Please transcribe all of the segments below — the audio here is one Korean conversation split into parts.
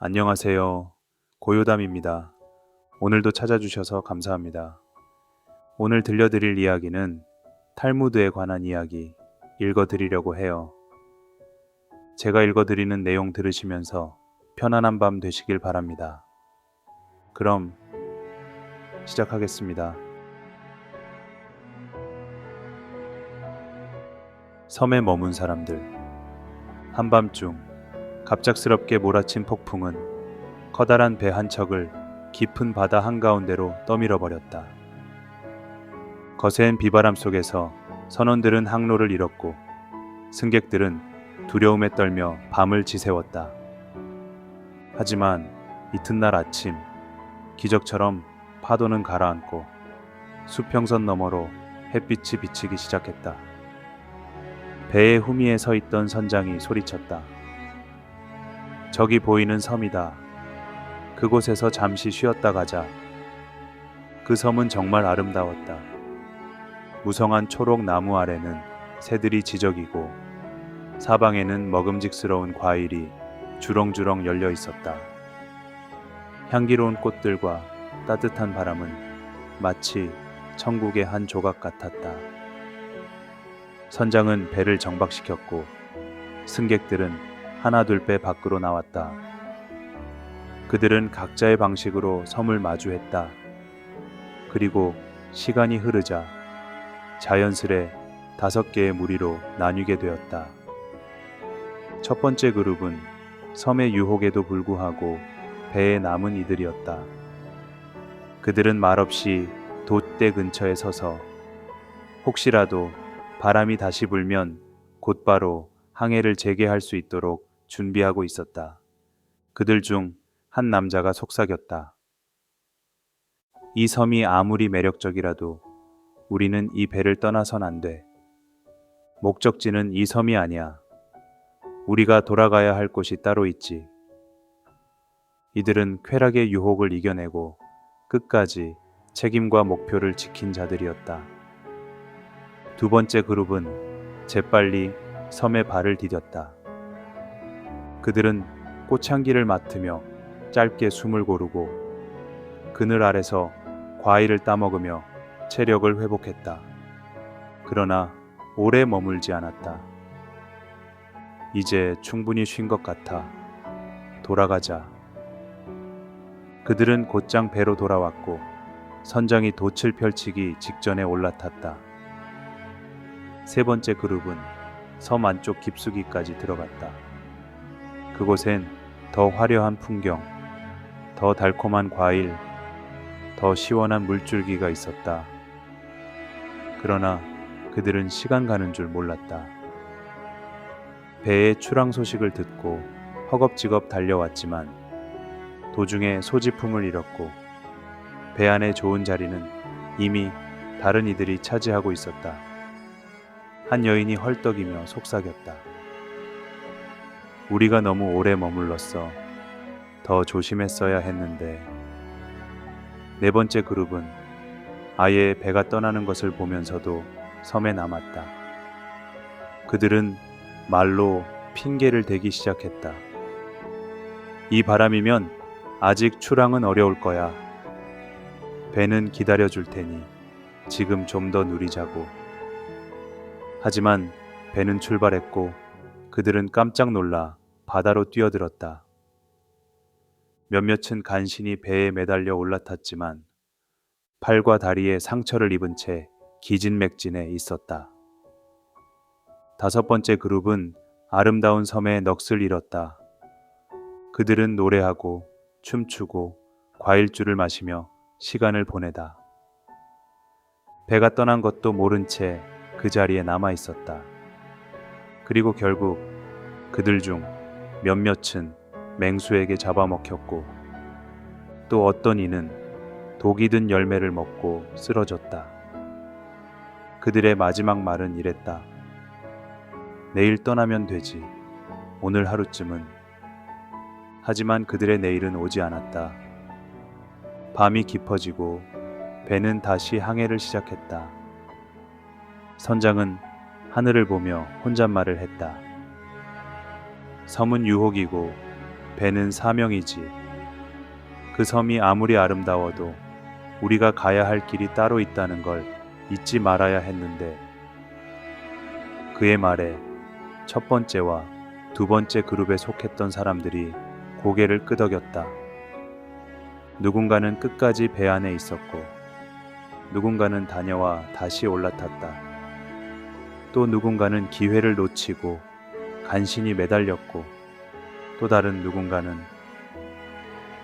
안녕하세요. 고요담입니다. 오늘도 찾아주셔서 감사합니다. 오늘 들려드릴 이야기는 탈무드에 관한 이야기 읽어드리려고 해요. 제가 읽어드리는 내용 들으시면서 편안한 밤 되시길 바랍니다. 그럼 시작하겠습니다. 섬에 머문 사람들. 한밤중 갑작스럽게 몰아친 폭풍은 커다란 배 한 척을 깊은 바다 한가운데로 떠밀어 버렸다. 거센 비바람 속에서 선원들은 항로를 잃었고 승객들은 두려움에 떨며 밤을 지새웠다. 하지만 이튿날 아침 기적처럼 파도는 가라앉고 수평선 너머로 햇빛이 비치기 시작했다. 배의 후미에 서 있던 선장이 소리쳤다. 저기 보이는 섬이다. 그곳에서 잠시 쉬었다 가자. 그 섬은 정말 아름다웠다. 무성한 초록 나무 아래는 새들이 지저귀고 사방에는 먹음직스러운 과일이 주렁주렁 열려 있었다. 향기로운 꽃들과 따뜻한 바람은 마치 천국의 한 조각 같았다. 선장은 배를 정박시켰고 승객들은 하나둘 배 밖으로 나왔다. 그들은 각자의 방식으로 섬을 마주했다. 그리고 시간이 흐르자 자연스레 5개의 무리로 나뉘게 되었다. 첫 번째 그룹은 섬의 유혹에도 불구하고 배에 남은 이들이었다. 그들은 말없이 돛대 근처에 서서 혹시라도 바람이 다시 불면 곧바로 항해를 재개할 수 있도록 준비하고 있었다. 그들 중 한 남자가 속삭였다. 이 섬이 아무리 매력적이라도 우리는 이 배를 떠나선 안 돼. 목적지는 이 섬이 아니야. 우리가 돌아가야 할 곳이 따로 있지. 이들은 쾌락의 유혹을 이겨내고 끝까지 책임과 목표를 지킨 자들이었다. 두 번째 그룹은 재빨리 섬에 발을 디뎠다. 그들은 꽃향기를 맡으며 짧게 숨을 고르고 그늘 아래서 과일을 따먹으며 체력을 회복했다. 그러나 오래 머물지 않았다. 이제 충분히 쉰 것 같아. 돌아가자. 그들은 곧장 배로 돌아왔고 선장이 돛을 펼치기 직전에 올라탔다. 세 번째 그룹은 섬 안쪽 깊숙이까지 들어갔다. 그곳엔 더 화려한 풍경, 더 달콤한 과일, 더 시원한 물줄기가 있었다. 그러나 그들은 시간 가는 줄 몰랐다. 배의 출항 소식을 듣고 허겁지겁 달려왔지만 도중에 소지품을 잃었고 배 안의 좋은 자리는 이미 다른 이들이 차지하고 있었다. 한 여인이 헐떡이며 속삭였다. 우리가 너무 오래 머물렀어. 더 조심했어야 했는데. 네 번째 그룹은 아예 배가 떠나는 것을 보면서도 섬에 남았다. 그들은 말로 핑계를 대기 시작했다. 이 바람이면 아직 출항은 어려울 거야. 배는 기다려 줄 테니 지금 좀 더 누리자고. 하지만 배는 출발했고 그들은 깜짝 놀라 바다로 뛰어들었다. 몇몇은 간신히 배에 매달려 올라탔지만 팔과 다리에 상처를 입은 채 기진맥진해 있었다. 다섯 번째 그룹은 아름다운 섬에 넋을 잃었다. 그들은 노래하고 춤추고 과일주를 마시며 시간을 보내다. 배가 떠난 것도 모른 채 그 자리에 남아 있었다. 그리고 결국 그들 중 몇몇은 맹수에게 잡아먹혔고 또 어떤 이는 독이 든 열매를 먹고 쓰러졌다. 그들의 마지막 말은 이랬다. 내일 떠나면 되지. 오늘 하루쯤은. 하지만 그들의 내일은 오지 않았다. 밤이 깊어지고 배는 다시 항해를 시작했다. 선장은 하늘을 보며 혼잣말을 했다. 섬은 유혹이고 배는 사명이지. 그 섬이 아무리 아름다워도 우리가 가야 할 길이 따로 있다는 걸 잊지 말아야 했는데, 그의 말에 첫 번째와 두 번째 그룹에 속했던 사람들이 고개를 끄덕였다. 누군가는 끝까지 배 안에 있었고, 누군가는 다녀와 다시 올라탔다. 또 누군가는 기회를 놓치고 간신히 매달렸고, 또 다른 누군가는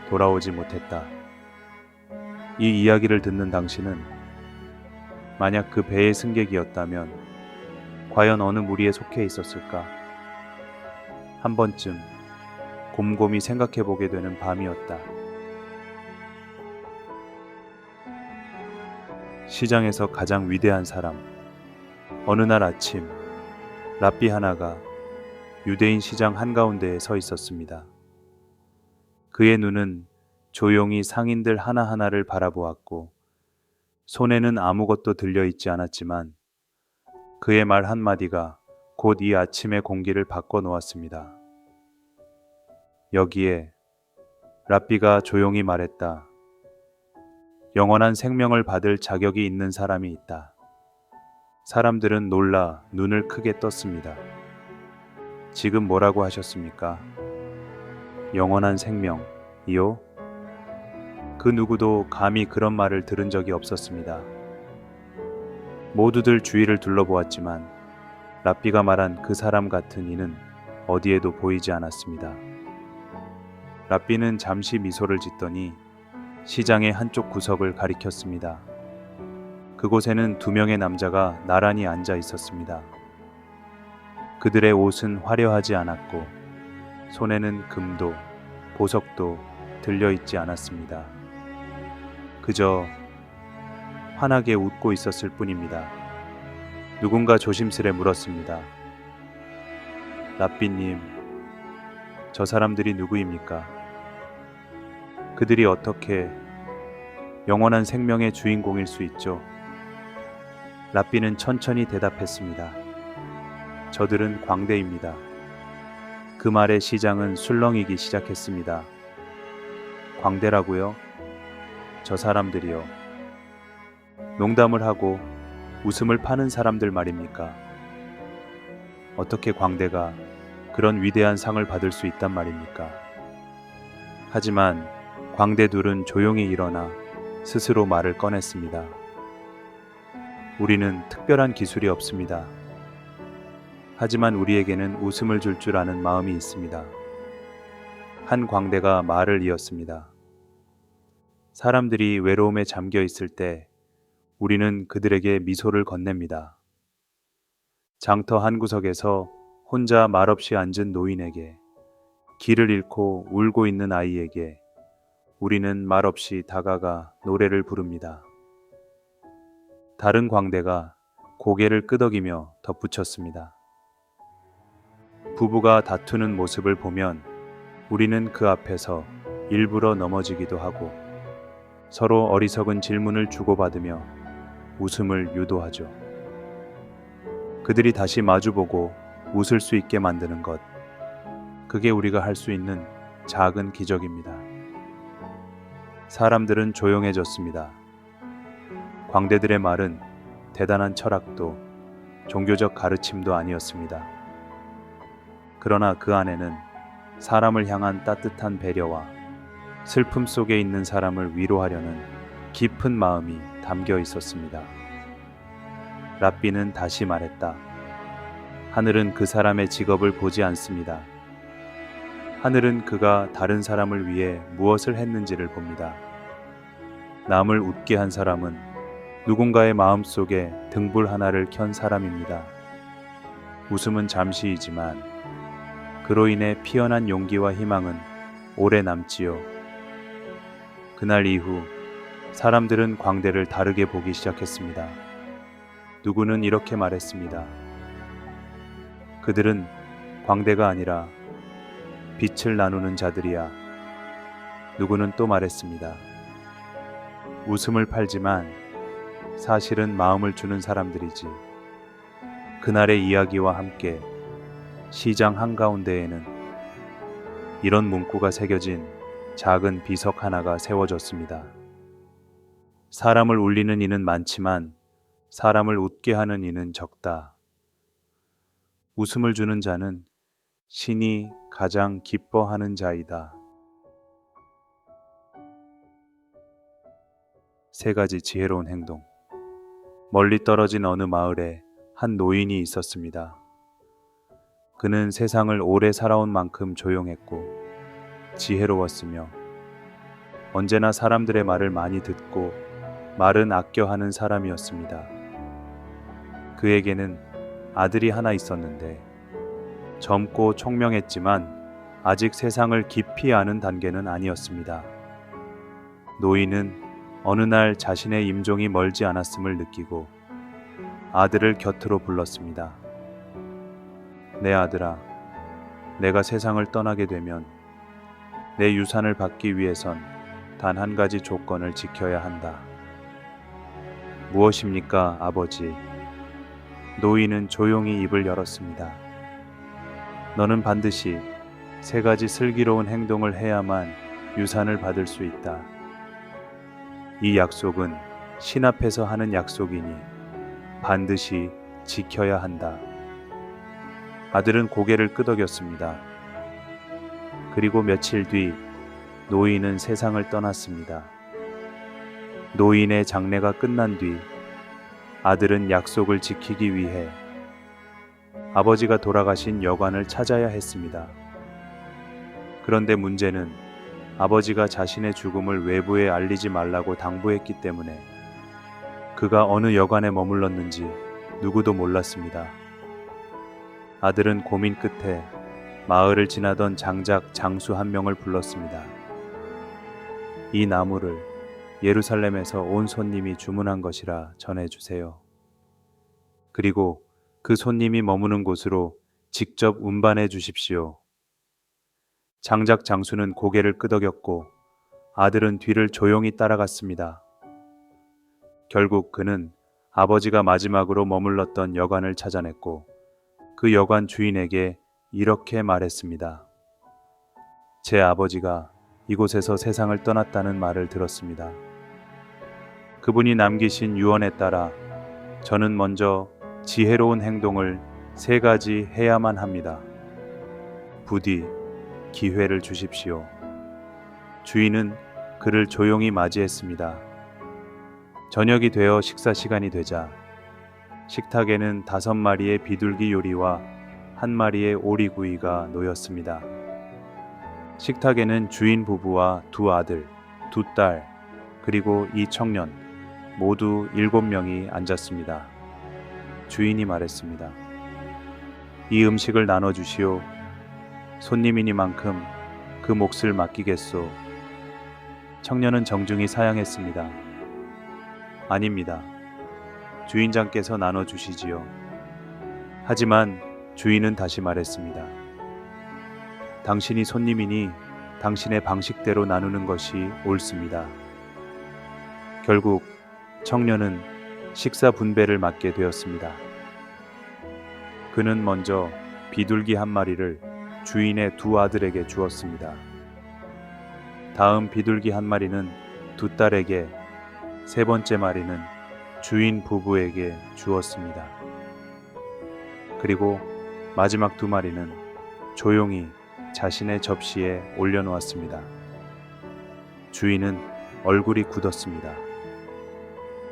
돌아오지 못했다. 이 이야기를 듣는 당신은 만약 그 배의 승객이었다면 과연 어느 무리에 속해 있었을까? 한 번쯤 곰곰이 생각해 보게 되는 밤이었다. 시장에서 가장 위대한 사람. 어느 날 아침, 랍비 하나가 유대인 시장 한가운데에 서 있었습니다. 그의 눈은 조용히 상인들 하나하나를 바라보았고, 손에는 아무것도 들려있지 않았지만 그의 말 한마디가 곧 이 아침의 공기를 바꿔놓았습니다. 여기에 랍비가 조용히 말했다. 영원한 생명을 받을 자격이 있는 사람이 있다. 사람들은 놀라 눈을 크게 떴습니다. 지금 뭐라고 하셨습니까? 영원한 생명이요? 그 누구도 감히 그런 말을 들은 적이 없었습니다. 모두들 주위를 둘러보았지만 랍비가 말한 그 사람 같은 이는 어디에도 보이지 않았습니다. 랍비는 잠시 미소를 짓더니 시장의 한쪽 구석을 가리켰습니다. 그곳에는 두 명의 남자가 나란히 앉아 있었습니다. 그들의 옷은 화려하지 않았고 손에는 금도 보석도 들려있지 않았습니다. 그저 환하게 웃고 있었을 뿐입니다. 누군가 조심스레 물었습니다. 랍비님, 저 사람들이 누구입니까? 그들이 어떻게 영원한 생명의 주인공일 수 있죠? 랍비는 천천히 대답했습니다. 저들은 광대입니다. 그 말에 시장은 술렁이기 시작했습니다. 광대라고요? 저 사람들이요. 농담을 하고 웃음을 파는 사람들 말입니까? 어떻게 광대가 그런 위대한 상을 받을 수 있단 말입니까? 하지만 광대 둘은 조용히 일어나 스스로 말을 꺼냈습니다. 우리는 특별한 기술이 없습니다. 하지만 우리에게는 웃음을 줄 줄 아는 마음이 있습니다. 한 광대가 말을 이었습니다. 사람들이 외로움에 잠겨 있을 때 우리는 그들에게 미소를 건넵니다. 장터 한 구석에서 혼자 말없이 앉은 노인에게, 길을 잃고 울고 있는 아이에게 우리는 말없이 다가가 노래를 부릅니다. 다른 광대가 고개를 끄덕이며 덧붙였습니다. 부부가 다투는 모습을 보면 우리는 그 앞에서 일부러 넘어지기도 하고 서로 어리석은 질문을 주고받으며 웃음을 유도하죠. 그들이 다시 마주보고 웃을 수 있게 만드는 것, 그게 우리가 할 수 있는 작은 기적입니다. 사람들은 조용해졌습니다. 광대들의 말은 대단한 철학도 종교적 가르침도 아니었습니다. 그러나 그 안에는 사람을 향한 따뜻한 배려와 슬픔 속에 있는 사람을 위로하려는 깊은 마음이 담겨 있었습니다. 랍비는 다시 말했다. 하늘은 그 사람의 직업을 보지 않습니다. 하늘은 그가 다른 사람을 위해 무엇을 했는지를 봅니다. 남을 웃게 한 사람은 누군가의 마음 속에 등불 하나를 켠 사람입니다. 웃음은 잠시이지만 그로 인해 피어난 용기와 희망은 오래 남지요. 그날 이후 사람들은 광대를 다르게 보기 시작했습니다. 누구는 이렇게 말했습니다. 그들은 광대가 아니라 빛을 나누는 자들이야. 누구는 또 말했습니다. 웃음을 팔지만 사실은 마음을 주는 사람들이지. 그날의 이야기와 함께 시장 한가운데에는 이런 문구가 새겨진 작은 비석 하나가 세워졌습니다. 사람을 울리는 이는 많지만 사람을 웃게 하는 이는 적다. 웃음을 주는 자는 신이 가장 기뻐하는 자이다. 3가지 지혜로운 행동. 멀리 떨어진 어느 마을에 한 노인이 있었습니다. 그는 세상을 오래 살아온 만큼 조용했고 지혜로웠으며 언제나 사람들의 말을 많이 듣고 말은 아껴 하는 사람이었습니다. 그에게는 아들이 하나 있었는데 젊고 총명했지만 아직 세상을 깊이 아는 단계는 아니었습니다. 노인은 어느 날 자신의 임종이 멀지 않았음을 느끼고 아들을 곁으로 불렀습니다. 내 아들아, 내가 세상을 떠나게 되면 내 유산을 받기 위해선 단 한 가지 조건을 지켜야 한다. 무엇입니까, 아버지? 노인은 조용히 입을 열었습니다. 너는 반드시 3가지 슬기로운 행동을 해야만 유산을 받을 수 있다. 이 약속은 신 앞에서 하는 약속이니 반드시 지켜야 한다. 아들은 고개를 끄덕였습니다. 그리고 며칠 뒤 노인은 세상을 떠났습니다. 노인의 장례가 끝난 뒤 아들은 약속을 지키기 위해 아버지가 돌아가신 여관을 찾아야 했습니다. 그런데 문제는 아버지가 자신의 죽음을 외부에 알리지 말라고 당부했기 때문에 그가 어느 여관에 머물렀는지 누구도 몰랐습니다. 아들은 고민 끝에 마을을 지나던 장작 장수 한 명을 불렀습니다. 이 나무를 예루살렘에서 온 손님이 주문한 것이라 전해주세요. 그리고 그 손님이 머무는 곳으로 직접 운반해 주십시오. 장작 장수는 고개를 끄덕였고 아들은 뒤를 조용히 따라갔습니다. 결국 그는 아버지가 마지막으로 머물렀던 여관을 찾아냈고 그 여관 주인에게 이렇게 말했습니다. 제 아버지가 이곳에서 세상을 떠났다는 말을 들었습니다. 그분이 남기신 유언에 따라 저는 먼저 지혜로운 행동을 3가지 해야만 합니다. 부디 기회를 주십시오. 주인은 그를 조용히 맞이했습니다. 저녁이 되어 식사 시간이 되자 식탁에는 5마리의 비둘기 요리와 1마리의 오리구이가 놓였습니다. 식탁에는 주인 부부와 2 아들, 2 딸, 그리고 이 청년 모두 7명이 앉았습니다. 주인이 말했습니다. 이 음식을 나눠주시오. 손님이니만큼 그 몫을 맡기겠소. 청년은 정중히 사양했습니다. 아닙니다. 주인장께서 나눠주시지요. 하지만 주인은 다시 말했습니다. 당신이 손님이니 당신의 방식대로 나누는 것이 옳습니다. 결국 청년은 식사 분배를 맡게 되었습니다. 그는 먼저 비둘기 1마리를 주인의 2 아들에게 주었습니다. 다음 비둘기 1마리는 2 딸에게, 3번째 마리는 주인 부부에게 주었습니다. 그리고 마지막 2마리는 조용히 자신의 접시에 올려놓았습니다. 주인은 얼굴이 굳었습니다.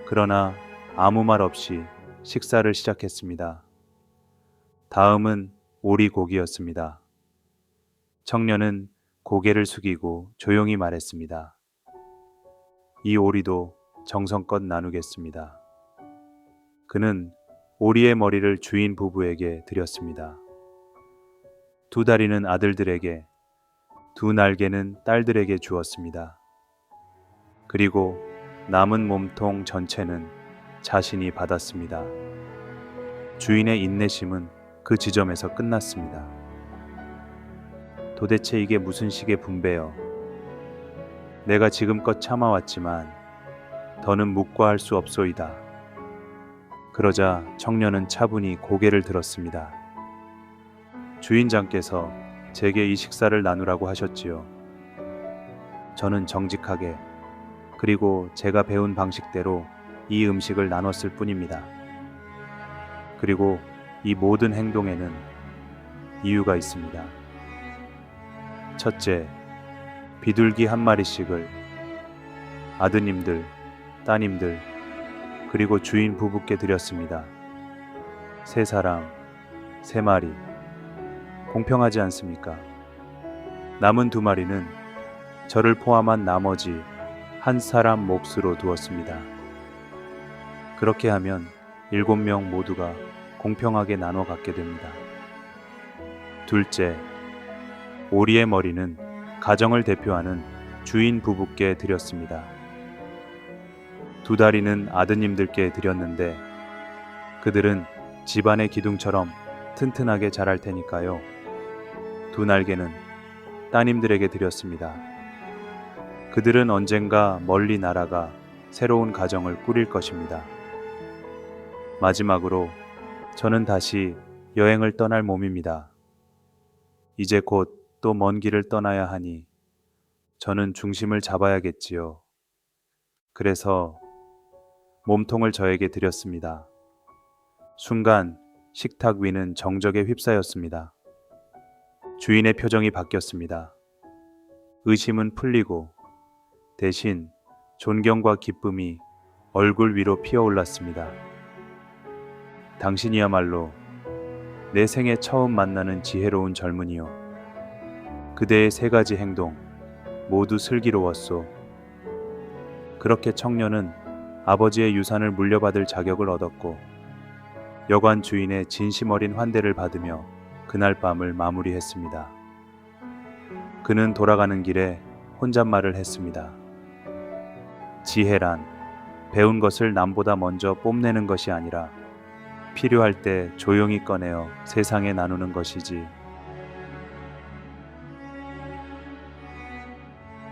그러나 아무 말 없이 식사를 시작했습니다. 다음은 오리고기였습니다. 청년은 고개를 숙이고 조용히 말했습니다. 이 오리도 정성껏 나누겠습니다. 그는 오리의 머리를 주인 부부에게 드렸습니다. 2 다리는 아들들에게, 2 날개는 딸들에게 주었습니다. 그리고 남은 몸통 전체는 자신이 받았습니다. 주인의 인내심은 그 지점에서 끝났습니다. 도대체 이게 무슨 식의 분배여? 내가 지금껏 참아왔지만 더는 묵과할 수 없소이다. 그러자 청년은 차분히 고개를 들었습니다. 주인장께서 제게 이 식사를 나누라고 하셨지요. 저는 정직하게 그리고 제가 배운 방식대로 이 음식을 나눴을 뿐입니다. 그리고 이 모든 행동에는 이유가 있습니다. 첫째, 비둘기 한 마리씩을 아드님들, 따님들, 그리고 주인 부부께 드렸습니다. 세 사람, 세 마리. 공평하지 않습니까? 남은 두 마리는 저를 포함한 나머지 한 사람 몫으로 두었습니다. 그렇게 하면 7명 모두가 공평하게 나눠 갖게 됩니다. 둘째, 오리의 머리는 가정을 대표하는 주인 부부께 드렸습니다. 두 다리는 아드님들께 드렸는데 그들은 집안의 기둥처럼 튼튼하게 자랄 테니까요. 두 날개는 따님들에게 드렸습니다. 그들은 언젠가 멀리 날아가 새로운 가정을 꾸릴 것입니다. 마지막으로 저는 다시 여행을 떠날 몸입니다. 이제 곧 또 먼 길을 떠나야 하니 저는 중심을 잡아야겠지요. 그래서 몸통을 저에게 드렸습니다. 순간 식탁 위는 정적에 휩싸였습니다. 주인의 표정이 바뀌었습니다. 의심은 풀리고 대신 존경과 기쁨이 얼굴 위로 피어올랐습니다. 당신이야말로 내 생에 처음 만나는 지혜로운 젊은이요. 그대의 세 가지 행동 모두 슬기로웠소. 그렇게 청년은 아버지의 유산을 물려받을 자격을 얻었고 여관 주인의 진심 어린 환대를 받으며 그날 밤을 마무리했습니다. 그는 돌아가는 길에 혼잣말을 했습니다. 지혜란 배운 것을 남보다 먼저 뽐내는 것이 아니라 필요할 때 조용히 꺼내어 세상에 나누는 것이지.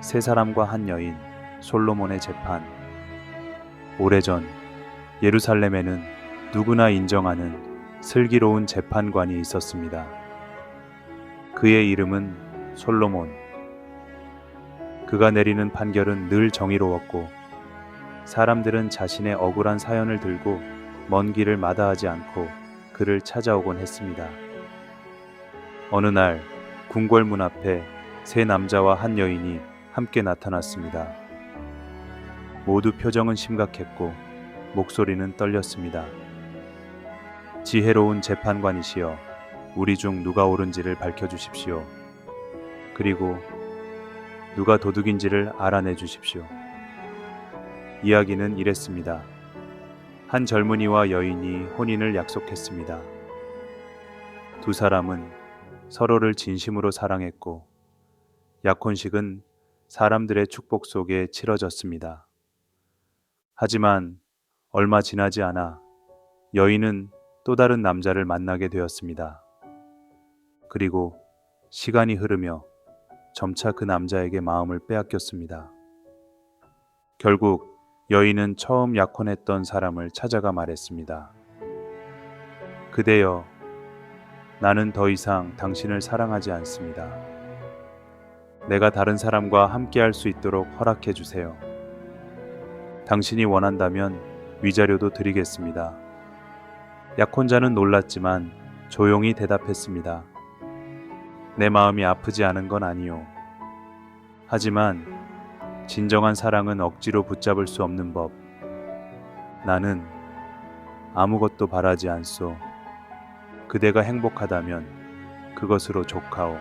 세 사람과 한 여인, 솔로몬의 재판. 오래전 예루살렘에는 누구나 인정하는 슬기로운 재판관이 있었습니다. 그의 이름은 솔로몬. 그가 내리는 판결은 늘 정의로웠고 사람들은 자신의 억울한 사연을 들고 먼 길을 마다하지 않고 그를 찾아오곤 했습니다. 어느 날 궁궐문 앞에 세 남자와 한 여인이 함께 나타났습니다. 모두 표정은 심각했고 목소리는 떨렸습니다. 지혜로운 재판관이시여, 우리 중 누가 옳은지를 밝혀주십시오. 그리고 누가 도둑인지를 알아내 주십시오. 이야기는 이랬습니다. 한 젊은이와 여인이 혼인을 약속했습니다. 두 사람은 서로를 진심으로 사랑했고 약혼식은 사람들의 축복 속에 치러졌습니다. 하지만 얼마 지나지 않아 여인은 또 다른 남자를 만나게 되었습니다. 그리고 시간이 흐르며 점차 그 남자에게 마음을 빼앗겼습니다. 결국 여인은 처음 약혼했던 사람을 찾아가 말했습니다. 그대여, 나는 더 이상 당신을 사랑하지 않습니다. 내가 다른 사람과 함께할 수 있도록 허락해 주세요. 당신이 원한다면 위자료도 드리겠습니다. 약혼자는 놀랐지만 조용히 대답했습니다. 내 마음이 아프지 않은 건 아니요. 하지만 진정한 사랑은 억지로 붙잡을 수 없는 법. 나는 아무것도 바라지 않소. 그대가 행복하다면 그것으로 족하오.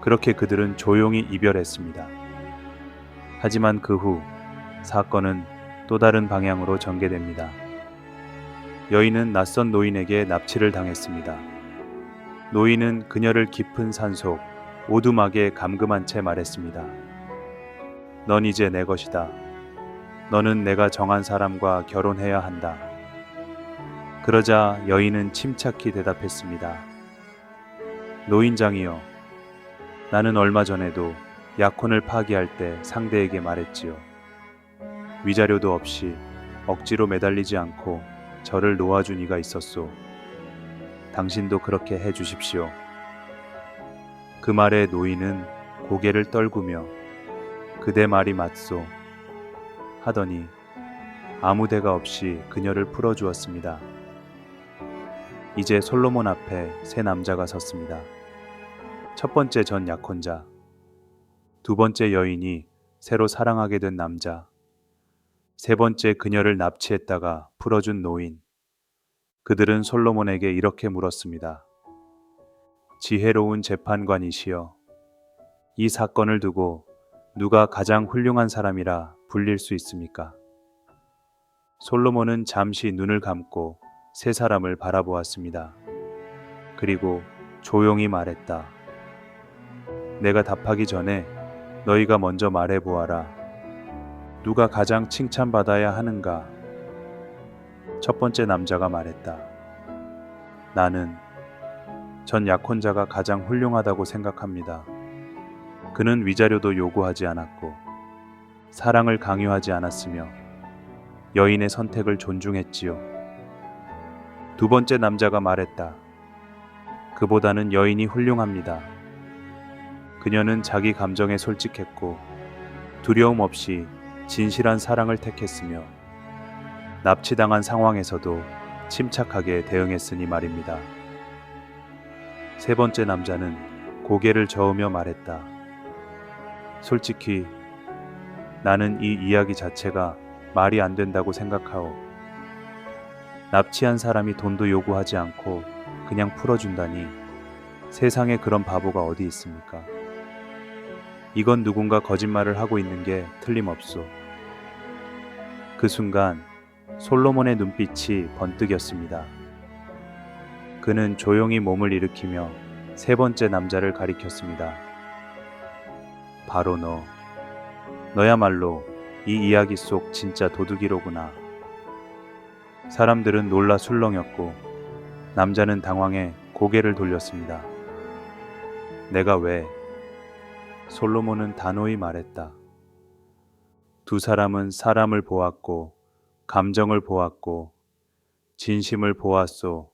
그렇게 그들은 조용히 이별했습니다. 하지만 그 후 사건은 또 다른 방향으로 전개됩니다. 여인은 낯선 노인에게 납치를 당했습니다. 노인은 그녀를 깊은 산속 오두막에 감금한 채 말했습니다. 넌 이제 내 것이다. 너는 내가 정한 사람과 결혼해야 한다. 그러자 여인은 침착히 대답했습니다. 노인장이여, 나는 얼마 전에도 약혼을 파기할 때 상대에게 말했지요. 위자료도 없이 억지로 매달리지 않고 저를 놓아준 이가 있었소. 당신도 그렇게 해 주십시오. 그 말에 노인은 고개를 떨구며 그대 말이 맞소 하더니 아무 대가 없이 그녀를 풀어주었습니다. 이제 솔로몬 앞에 세 남자가 섰습니다. 첫 번째 전 약혼자, 두 번째 여인이 새로 사랑하게 된 남자, 세 번째 그녀를 납치했다가 풀어준 노인. 그들은 솔로몬에게 이렇게 물었습니다. 지혜로운 재판관이시여, 이 사건을 두고 누가 가장 훌륭한 사람이라 불릴 수 있습니까? 솔로몬은 잠시 눈을 감고 세 사람을 바라보았습니다. 그리고 조용히 말했다. 내가 답하기 전에 너희가 먼저 말해보아라. 누가 가장 칭찬받아야 하는가? 첫 번째 남자가 말했다. 나는 전 약혼자가 가장 훌륭하다고 생각합니다. 그는 위자료도 요구하지 않았고 사랑을 강요하지 않았으며 여인의 선택을 존중했지요. 두 번째 남자가 말했다. 그보다는 여인이 훌륭합니다. 그녀는 자기 감정에 솔직했고 두려움 없이 진실한 사랑을 택했으며 납치당한 상황에서도 침착하게 대응했으니 말입니다. 세 번째 남자는 고개를 저으며 말했다. 솔직히 나는 이 이야기 자체가 말이 안 된다고 생각하오. 납치한 사람이 돈도 요구하지 않고 그냥 풀어준다니 세상에 그런 바보가 어디 있습니까? 이건 누군가 거짓말을 하고 있는 게 틀림없소. 그 순간 솔로몬의 눈빛이 번뜩였습니다. 그는 조용히 몸을 일으키며 세 번째 남자를 가리켰습니다. 바로 너야말로 이 이야기 속 진짜 도둑이로구나. 사람들은 놀라 술렁였고 남자는 당황해 고개를 돌렸습니다. 내가 왜? 솔로몬은 단호히 말했다. 두 사람은 사람을 보았고 감정을 보았고 진심을 보았소.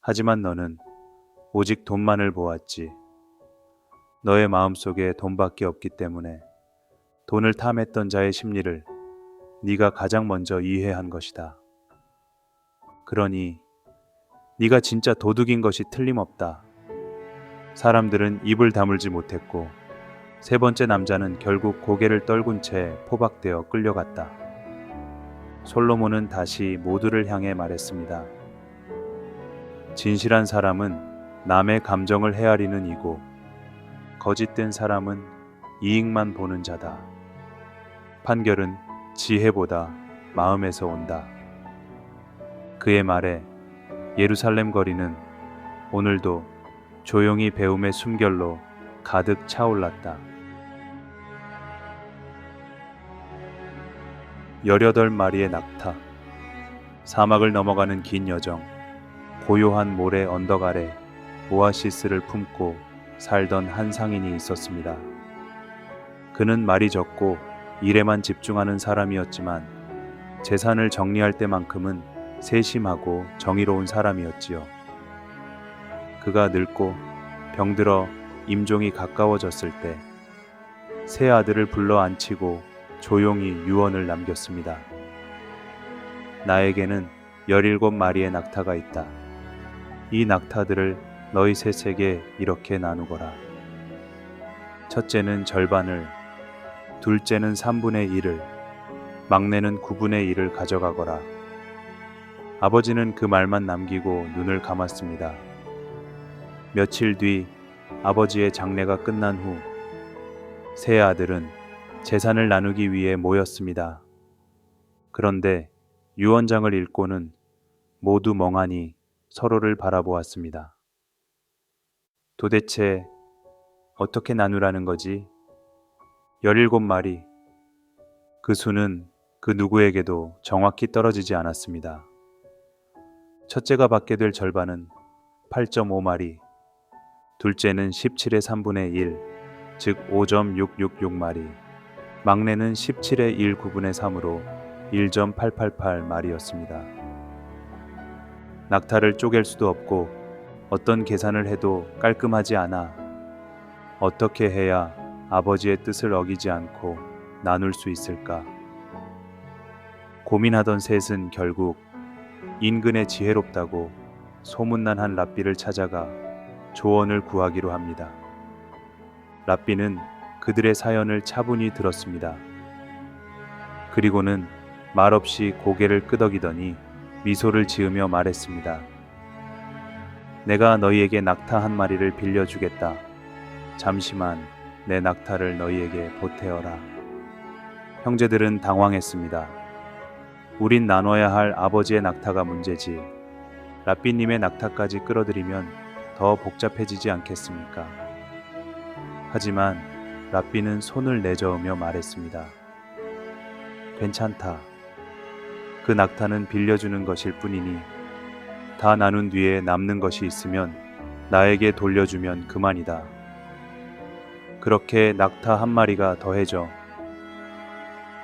하지만 너는 오직 돈만을 보았지. 너의 마음속에 돈밖에 없기 때문에 돈을 탐했던 자의 심리를 네가 가장 먼저 이해한 것이다. 그러니 네가 진짜 도둑인 것이 틀림없다. 사람들은 입을 다물지 못했고 세 번째 남자는 결국 고개를 떨군 채 포박되어 끌려갔다. 솔로몬은 다시 모두를 향해 말했습니다. 진실한 사람은 남의 감정을 헤아리는 이고 거짓된 사람은 이익만 보는 자다. 판결은 지혜보다 마음에서 온다. 그의 말에 예루살렘 거리는 오늘도 조용히 배움의 숨결로 가득 차올랐다. 18마리의 낙타. 사막을 넘어가는 긴 여정. 고요한 모래 언덕 아래 오아시스를 품고 살던 한 상인이 있었습니다. 그는 말이 적고 일에만 집중하는 사람이었지만 재산을 정리할 때만큼은 세심하고 정의로운 사람이었지요. 그가 늙고 병들어 임종이 가까워졌을 때 세 아들을 불러 앉히고 조용히 유언을 남겼습니다. 나에게는 17마리의 낙타가 있다. 이 낙타들을 너희 셋에게 이렇게 나누거라. 첫째는 절반을, 둘째는 3분의 1을, 막내는 9분의 1을 가져가거라. 아버지는 그 말만 남기고 눈을 감았습니다. 며칠 뒤 아버지의 장례가 끝난 후 세 아들은 재산을 나누기 위해 모였습니다. 그런데 유언장을 읽고는 모두 멍하니 서로를 바라보았습니다. 도대체 어떻게 나누라는 거지? 17마리. 그 수는 그 누구에게도 정확히 떨어지지 않았습니다. 첫째가 받게 될 절반은 8.5마리, 둘째는 17의 3분의 1, 즉 5.666마리, 막내는 17의 1 9분의 3으로 1.888마리였습니다. 낙타를 쪼갤 수도 없고 어떤 계산을 해도 깔끔하지 않아 어떻게 해야 아버지의 뜻을 어기지 않고 나눌 수 있을까? 고민하던 셋은 결국 인근의 지혜롭다고 소문난 한 랍비를 찾아가 조언을 구하기로 합니다. 랍비는 그들의 사연을 차분히 들었습니다. 그리고는 말없이 고개를 끄덕이더니 미소를 지으며 말했습니다. 내가 너희에게 낙타 한 마리를 빌려주겠다. 잠시만 내 낙타를 너희에게 보태어라. 형제들은 당황했습니다. 우린 나눠야 할 아버지의 낙타가 문제지. 랍비님의 낙타까지 끌어들이면 더 복잡해지지 않겠습니까? 하지만 랍비는 손을 내저으며 말했습니다. 괜찮다. 그 낙타는 빌려주는 것일 뿐이니 다 나눈 뒤에 남는 것이 있으면 나에게 돌려주면 그만이다. 그렇게 낙타 한 마리가 더해져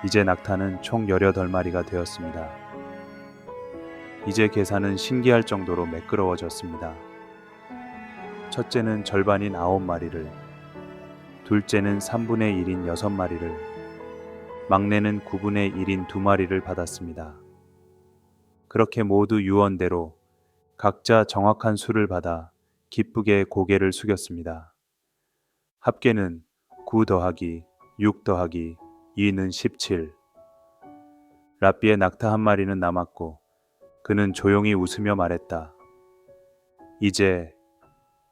이제 낙타는 총 18마리가 되었습니다. 이제 계산은 신기할 정도로 매끄러워졌습니다. 첫째는 절반인 9마리를, 둘째는 3분의 1인 6마리를, 막내는 9분의 1인 2마리를 받았습니다. 그렇게 모두 유언대로 각자 정확한 수를 받아 기쁘게 고개를 숙였습니다. 합계는 9 더하기 6 더하기 2는 17. 랍비의 낙타 한 마리는 남았고 그는 조용히 웃으며 말했다. 이제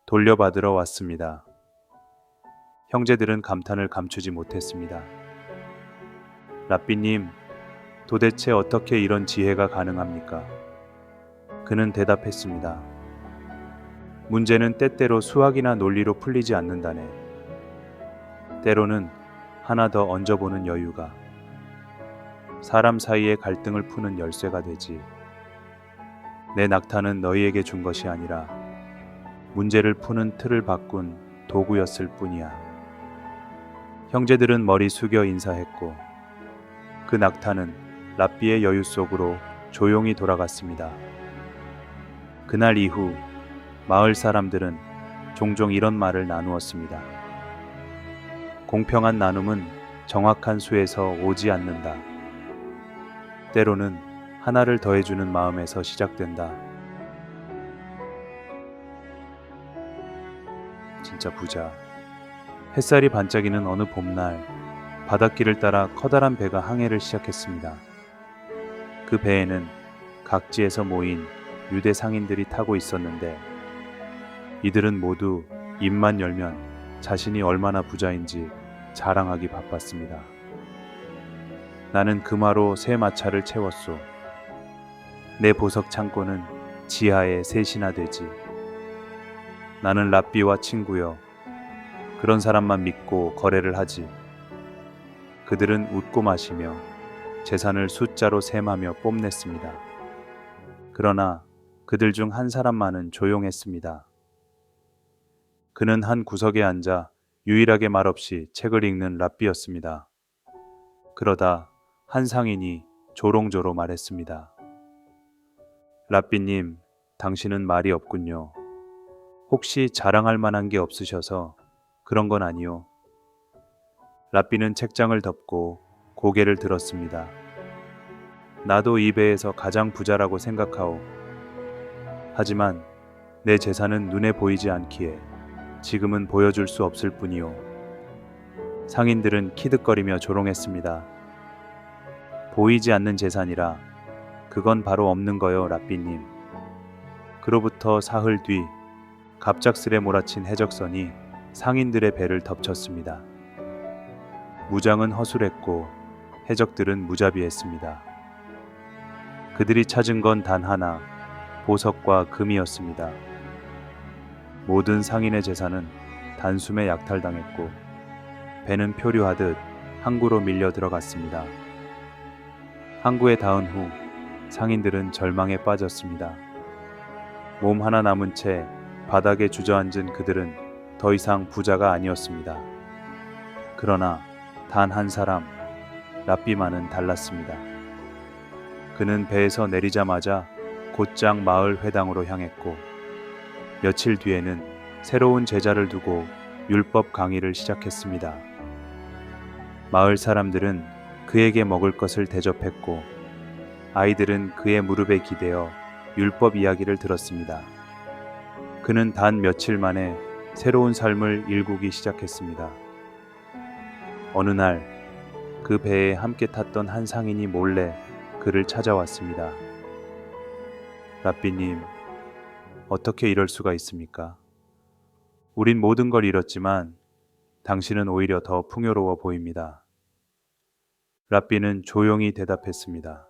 돌려받으러 왔습니다. 형제들은 감탄을 감추지 못했습니다. 랍비님, 도대체 어떻게 이런 지혜가 가능합니까? 그는 대답했습니다. 문제는 때때로 수학이나 논리로 풀리지 않는다네. 때로는 하나 더 얹어보는 여유가 사람 사이의 갈등을 푸는 열쇠가 되지. 내 낙타는 너희에게 준 것이 아니라 문제를 푸는 틀을 바꾼 도구였을 뿐이야. 형제들은 머리 숙여 인사했고 그 낙타는 랍비의 여유 속으로 조용히 돌아갔습니다. 그날 이후 마을 사람들은 종종 이런 말을 나누었습니다. 공평한 나눔은 정확한 수에서 오지 않는다. 때로는 하나를 더해주는 마음에서 시작된다. 진짜 부자. 햇살이 반짝이는 어느 봄날, 바닷길을 따라 커다란 배가 항해를 시작했습니다. 그 배에는 각지에서 모인 유대 상인들이 타고 있었는데 이들은 모두 입만 열면 자신이 얼마나 부자인지 자랑하기 바빴습니다. 나는 금화로 새 마차를 채웠소. 내 보석 창고는 지하에 셋이나 되지. 나는 랍비와 친구여. 그런 사람만 믿고 거래를 하지. 그들은 웃고 마시며 재산을 숫자로 셈하며 뽐냈습니다. 그러나 그들 중 한 사람만은 조용했습니다. 그는 한 구석에 앉아 유일하게 말없이 책을 읽는 랍비였습니다. 그러다 한 상인이 조롱조로 말했습니다. 랍비님, 당신은 말이 없군요. 혹시 자랑할 만한 게 없으셔서 그런 건 아니요. 랍비는 책장을 덮고 고개를 들었습니다. 나도 이 배에서 가장 부자라고 생각하오. 하지만 내 재산은 눈에 보이지 않기에 지금은 보여줄 수 없을 뿐이오. 상인들은 키득거리며 조롱했습니다. 보이지 않는 재산이라 그건 바로 없는 거요, 랍비님. 그로부터 사흘 뒤 갑작스레 몰아친 해적선이 상인들의 배를 덮쳤습니다. 무장은 허술했고 해적들은 무자비했습니다. 그들이 찾은 건 단 하나, 보석과 금이었습니다. 모든 상인의 재산은 단숨에 약탈당했고 배는 표류하듯 항구로 밀려 들어갔습니다. 항구에 닿은 후 상인들은 절망에 빠졌습니다. 몸 하나 남은 채 바닥에 주저앉은 그들은 더 이상 부자가 아니었습니다. 그러나 단 한 사람, 랍비만은 달랐습니다. 그는 배에서 내리자마자 곧장 마을 회당으로 향했고 며칠 뒤에는 새로운 제자를 두고 율법 강의를 시작했습니다. 마을 사람들은 그에게 먹을 것을 대접했고 아이들은 그의 무릎에 기대어 율법 이야기를 들었습니다. 그는 단 며칠 만에 새로운 삶을 일구기 시작했습니다. 어느 날 그 배에 함께 탔던 한 상인이 몰래 그를 찾아왔습니다. 랍비님, 어떻게 이럴 수가 있습니까? 우린 모든 걸 잃었지만 당신은 오히려 더 풍요로워 보입니다. 랍비는 조용히 대답했습니다.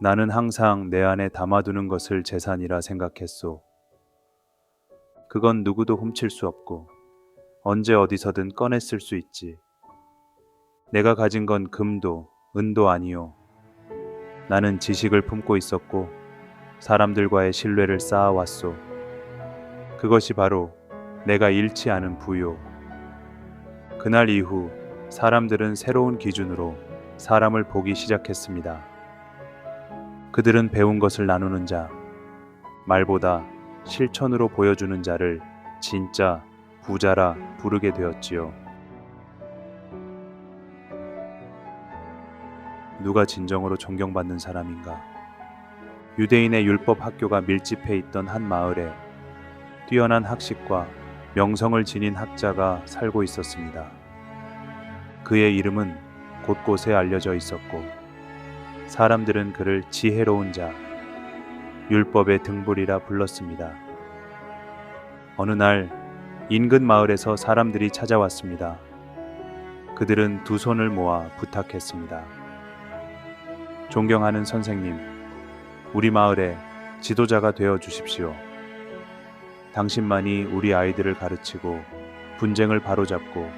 나는 항상 내 안에 담아두는 것을 재산이라 생각했소. 그건 누구도 훔칠 수 없고 언제 어디서든 꺼내 쓸 수 있지. 내가 가진 건 금도 은도 아니요. 나는 지식을 품고 있었고 사람들과의 신뢰를 쌓아왔소. 그것이 바로 내가 잃지 않은 부요. 그날 이후 사람들은 새로운 기준으로 사람을 보기 시작했습니다. 그들은 배운 것을 나누는 자, 말보다 실천으로 보여주는 자를 진짜 부자라 부르게 되었지요. 누가 진정으로 존경받는 사람인가? 유대인의 율법 학교가 밀집해 있던 한 마을에 뛰어난 학식과 명성을 지닌 학자가 살고 있었습니다. 그의 이름은 곳곳에 알려져 있었고 사람들은 그를 지혜로운 자, 율법의 등불이라 불렀습니다. 어느 날 인근 마을에서 사람들이 찾아왔습니다. 그들은 두 손을 모아 부탁했습니다. 존경하는 선생님, 우리 마을에 지도자가 되어 주십시오. 당신만이 우리 아이들을 가르치고 분쟁을 바로잡고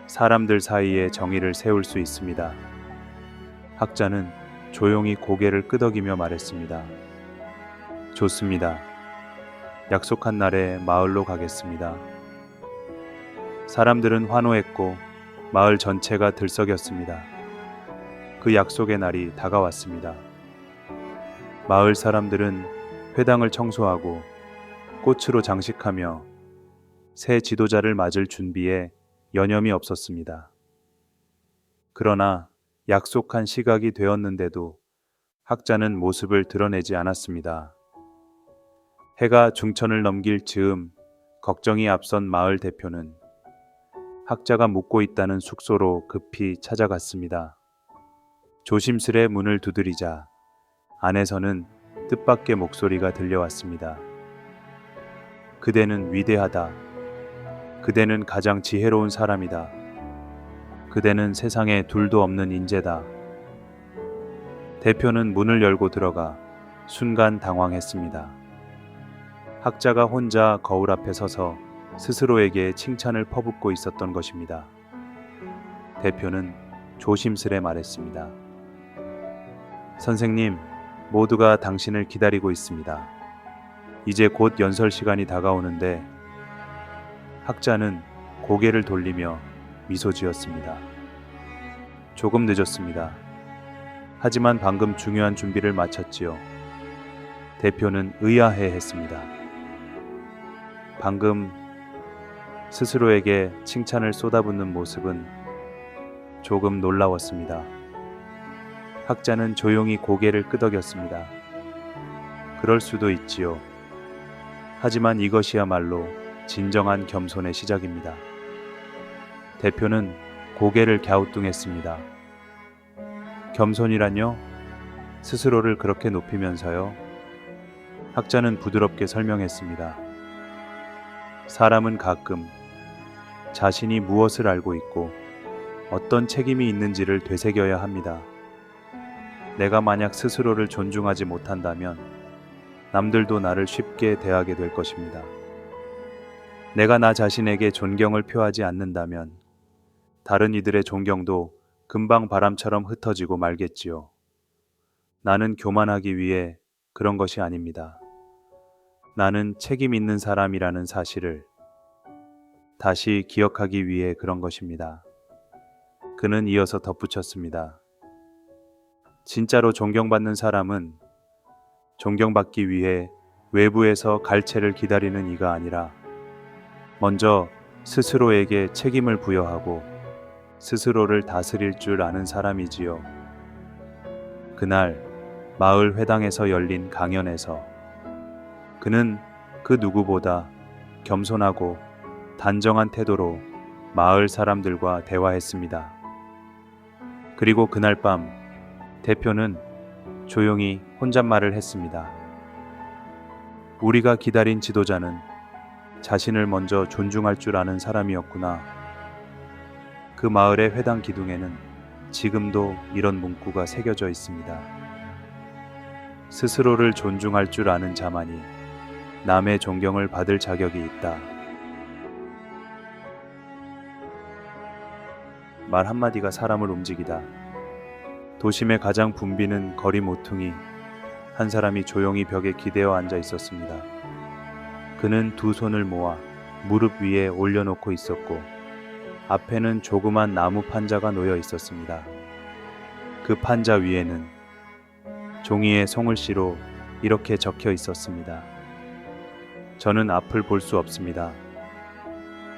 사람들 사이에 정의를 세울 수 있습니다. 학자는 조용히 고개를 끄덕이며 말했습니다. 좋습니다. 약속한 날에 마을로 가겠습니다. 사람들은 환호했고 마을 전체가 들썩였습니다. 그 약속의 날이 다가왔습니다. 마을 사람들은 회당을 청소하고 꽃으로 장식하며 새 지도자를 맞을 준비에 여념이 없었습니다. 그러나 약속한 시각이 되었는데도 학자는 모습을 드러내지 않았습니다. 해가 중천을 넘길 즈음 걱정이 앞선 마을 대표는 학자가 묵고 있다는 숙소로 급히 찾아갔습니다. 조심스레 문을 두드리자 안에서는 뜻밖의 목소리가 들려왔습니다. 그대는 위대하다. 그대는 가장 지혜로운 사람이다. 그대는 세상에 둘도 없는 인재다. 대표는 문을 열고 들어가 순간 당황했습니다. 학자가 혼자 거울 앞에 서서 스스로에게 칭찬을 퍼붓고 있었던 것입니다. 대표는 조심스레 말했습니다. 선생님, 모두가 당신을 기다리고 있습니다. 이제 곧 연설 시간이 다가오는데 학자는 고개를 돌리며 미소 지었습니다. 조금 늦었습니다. 하지만 방금 중요한 준비를 마쳤지요. 대표는 의아해했습니다. 방금 스스로에게 칭찬을 쏟아붓는 모습은 조금 놀라웠습니다. 학자는 조용히 고개를 끄덕였습니다. 그럴 수도 있지요. 하지만 이것이야말로 진정한 겸손의 시작입니다. 대표는 고개를 갸우뚱했습니다. 겸손이란요? 스스로를 그렇게 높이면서요? 학자는 부드럽게 설명했습니다. 사람은 가끔 자신이 무엇을 알고 있고 어떤 책임이 있는지를 되새겨야 합니다. 내가 만약 스스로를 존중하지 못한다면 남들도 나를 쉽게 대하게 될 것입니다. 내가 나 자신에게 존경을 표하지 않는다면 다른 이들의 존경도 금방 바람처럼 흩어지고 말겠지요. 나는 교만하기 위해 그런 것이 아닙니다. 나는 책임 있는 사람이라는 사실을 다시 기억하기 위해 그런 것입니다. 그는 이어서 덧붙였습니다. 진짜로 존경받는 사람은 존경받기 위해 외부에서 갈채를 기다리는 이가 아니라 먼저 스스로에게 책임을 부여하고 스스로를 다스릴 줄 아는 사람이지요. 그날 마을 회당에서 열린 강연에서 그는 그 누구보다 겸손하고 단정한 태도로 마을 사람들과 대화했습니다. 그리고 그날 밤 대표는 조용히 혼잣말을 했습니다. 우리가 기다린 지도자는 자신을 먼저 존중할 줄 아는 사람이었구나. 그 마을의 회당 기둥에는 지금도 이런 문구가 새겨져 있습니다. 스스로를 존중할 줄 아는 자만이 남의 존경을 받을 자격이 있다. 말 한마디가 사람을 움직이다. 도심의 가장 붐비는 거리 모퉁이, 한 사람이 조용히 벽에 기대어 앉아 있었습니다. 그는 두 손을 모아 무릎 위에 올려놓고 있었고 앞에는 조그만 나무 판자가 놓여 있었습니다. 그 판자 위에는 종이에 송글씨로 이렇게 적혀 있었습니다. 저는 앞을 볼 수 없습니다.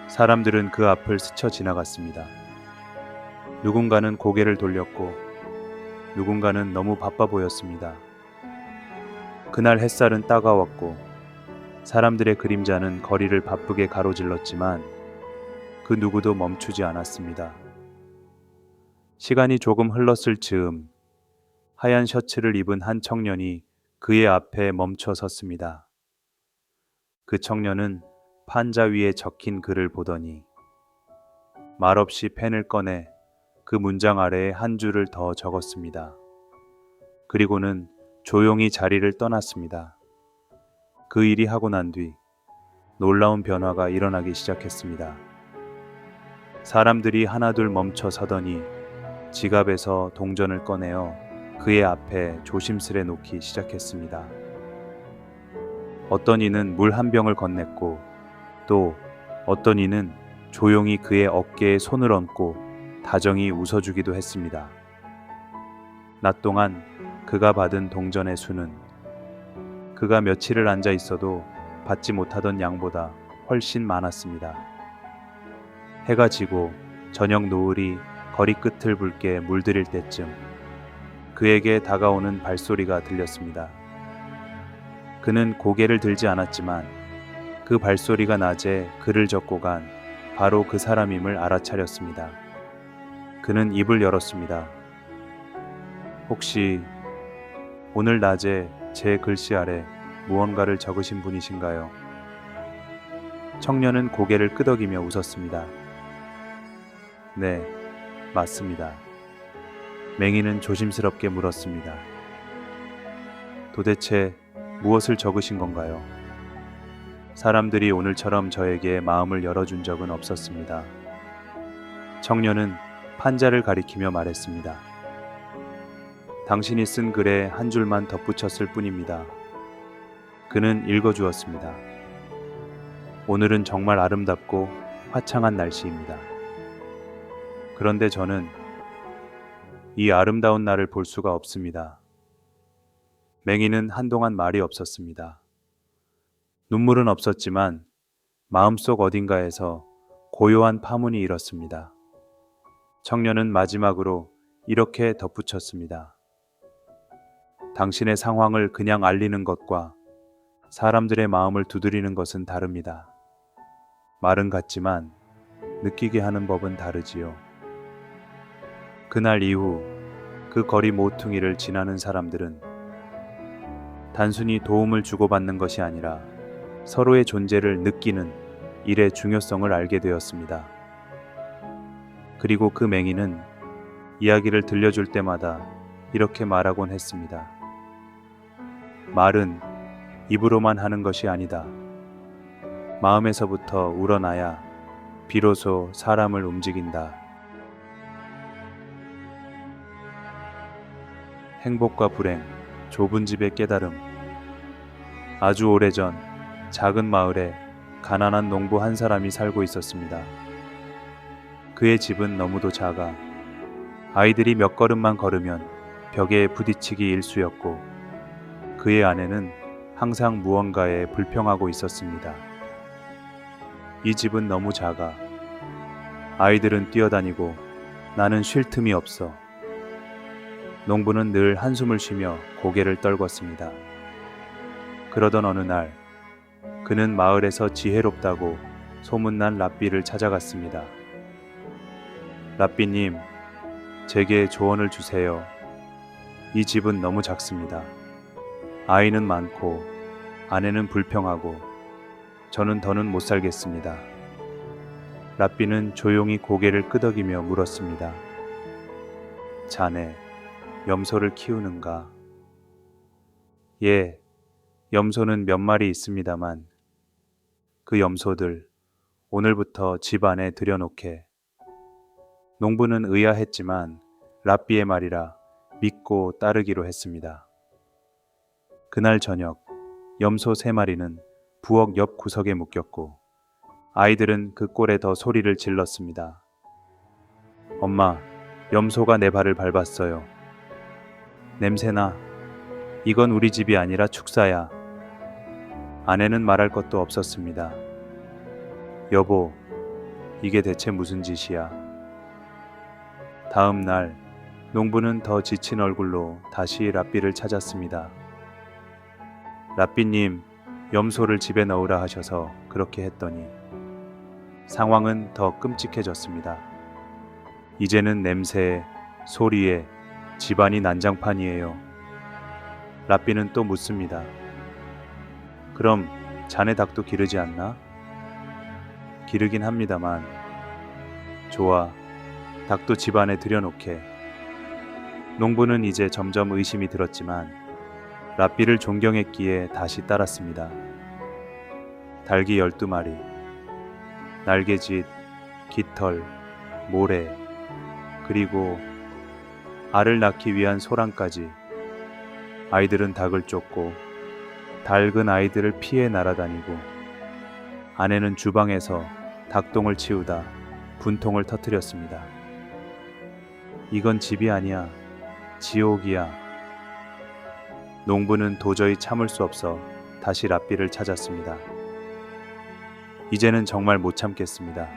사람들은 그 앞을 스쳐 지나갔습니다. 누군가는 고개를 돌렸고 누군가는 너무 바빠 보였습니다. 그날 햇살은 따가웠고 사람들의 그림자는 거리를 바쁘게 가로질렀지만 그 누구도 멈추지 않았습니다. 시간이 조금 흘렀을 즈음 하얀 셔츠를 입은 한 청년이 그의 앞에 멈춰 섰습니다. 그 청년은 판자 위에 적힌 글을 보더니 말없이 펜을 꺼내 그 문장 아래에 한 줄을 더 적었습니다. 그리고는 조용히 자리를 떠났습니다. 그 일이 하고 난 뒤 놀라운 변화가 일어나기 시작했습니다. 사람들이 하나둘 멈춰 서더니 지갑에서 동전을 꺼내어 그의 앞에 조심스레 놓기 시작했습니다. 어떤 이는 물 한 병을 건넸고 또 어떤 이는 조용히 그의 어깨에 손을 얹고 다정히 웃어주기도 했습니다. 낮 동안 그가 받은 동전의 수는 그가 며칠을 앉아 있어도 받지 못하던 양보다 훨씬 많았습니다. 해가 지고 저녁 노을이 거리 끝을 붉게 물들일 때쯤 그에게 다가오는 발소리가 들렸습니다. 그는 고개를 들지 않았지만 그 발소리가 낮에 글을 적고 간 바로 그 사람임을 알아차렸습니다. 그는 입을 열었습니다. 혹시 오늘 낮에 제 글씨 아래 무언가를 적으신 분이신가요? 청년은 고개를 끄덕이며 웃었습니다. 네, 맞습니다. 맹인은 조심스럽게 물었습니다. 도대체 무엇을 적으신 건가요? 사람들이 오늘처럼 저에게 마음을 열어준 적은 없었습니다. 청년은 판자를 가리키며 말했습니다. 당신이 쓴 글에 한 줄만 덧붙였을 뿐입니다. 그는 읽어주었습니다. 오늘은 정말 아름답고 화창한 날씨입니다. 그런데 저는 이 아름다운 날을 볼 수가 없습니다. 맹인은 한동안 말이 없었습니다. 눈물은 없었지만 마음속 어딘가에서 고요한 파문이 일었습니다. 청년은 마지막으로 이렇게 덧붙였습니다. 당신의 상황을 그냥 알리는 것과 사람들의 마음을 두드리는 것은 다릅니다. 말은 같지만 느끼게 하는 법은 다르지요. 그날 이후 그 거리 모퉁이를 지나는 사람들은 단순히 도움을 주고받는 것이 아니라 서로의 존재를 느끼는 일의 중요성을 알게 되었습니다. 그리고 그 맹인은 이야기를 들려줄 때마다 이렇게 말하곤 했습니다. 말은 입으로만 하는 것이 아니다. 마음에서부터 우러나야 비로소 사람을 움직인다. 행복과 불행, 좁은 집의 깨달음. 아주 오래전 작은 마을에 가난한 농부 한 사람이 살고 있었습니다. 그의 집은 너무도 작아 아이들이 몇 걸음만 걸으면 벽에 부딪히기 일쑤였고 그의 아내는 항상 무언가에 불평하고 있었습니다. 이 집은 너무 작아. 아이들은 뛰어다니고 나는 쉴 틈이 없어. 농부는 늘 한숨을 쉬며 고개를 떨궜습니다. 그러던 어느 날 그는 마을에서 지혜롭다고 소문난 랍비를 찾아갔습니다. 랍비님, 제게 조언을 주세요. 이 집은 너무 작습니다. 아이는 많고 아내는 불평하고 저는 더는 못 살겠습니다. 랍비는 조용히 고개를 끄덕이며 물었습니다. 자네, 염소를 키우는가? 예, 염소는 몇 마리 있습니다만 그 염소들 오늘부터 집 안에 들여놓게. 농부는 의아했지만 랍비의 말이라 믿고 따르기로 했습니다. 그날 저녁 염소 3마리는 부엌 옆 구석에 묶였고 아이들은 그 꼴에 더 소리를 질렀습니다. 엄마, 염소가 내 발을 밟았어요. 냄새나. 이건 우리 집이 아니라 축사야. 아내는 말할 것도 없었습니다. 여보, 이게 대체 무슨 짓이야? 다음 날 농부는 더 지친 얼굴로 다시 랍비를 찾았습니다. 랍비님, 염소를 집에 넣으라 하셔서 그렇게 했더니 상황은 더 끔찍해졌습니다. 이제는 냄새에, 소리에 집안이 난장판이에요. 랍비는 또 묻습니다. 그럼 자네 닭도 기르지 않나? 기르긴 합니다만. 좋아, 닭도 집안에 들여놓게. 농부는 이제 점점 의심이 들었지만 랍비를 존경했기에 다시 따랐습니다. 닭이 12마리, 날개짓, 깃털, 모래, 그리고 알을 낳기 위한 소란까지. 아이들은 닭을 쫓고 닭은 아이들을 피해 날아다니고 아내는 주방에서 닭똥을 치우다 분통을 터뜨렸습니다. 이건 집이 아니야. 지옥이야. 농부는 도저히 참을 수 없어 다시 랍비를 찾았습니다. 이제는 정말 못 참겠습니다.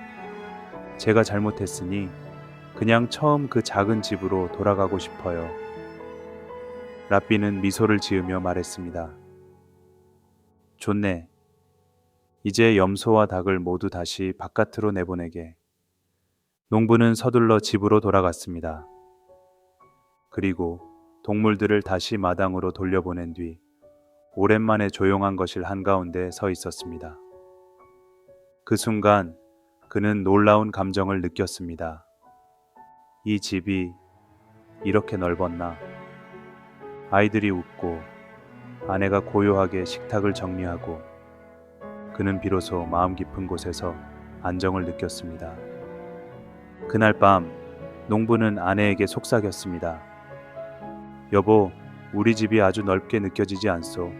제가 잘못했으니 그냥 처음 그 작은 집으로 돌아가고 싶어요. 랍비는 미소를 지으며 말했습니다. 좋네. 이제 염소와 닭을 모두 다시 바깥으로 내보내게. 농부는 서둘러 집으로 돌아갔습니다. 그리고 동물들을 다시 마당으로 돌려보낸 뒤 오랜만에 조용한 거실 한가운데 서 있었습니다. 그 순간 그는 놀라운 감정을 느꼈습니다. 이 집이 이렇게 넓었나? 아이들이 웃고 아내가 고요하게 식탁을 정리하고 그는 비로소 마음 깊은 곳에서 안정을 느꼈습니다. 그날 밤 농부는 아내에게 속삭였습니다. 여보, 우리 집이 아주 넓게 느껴지지 않소?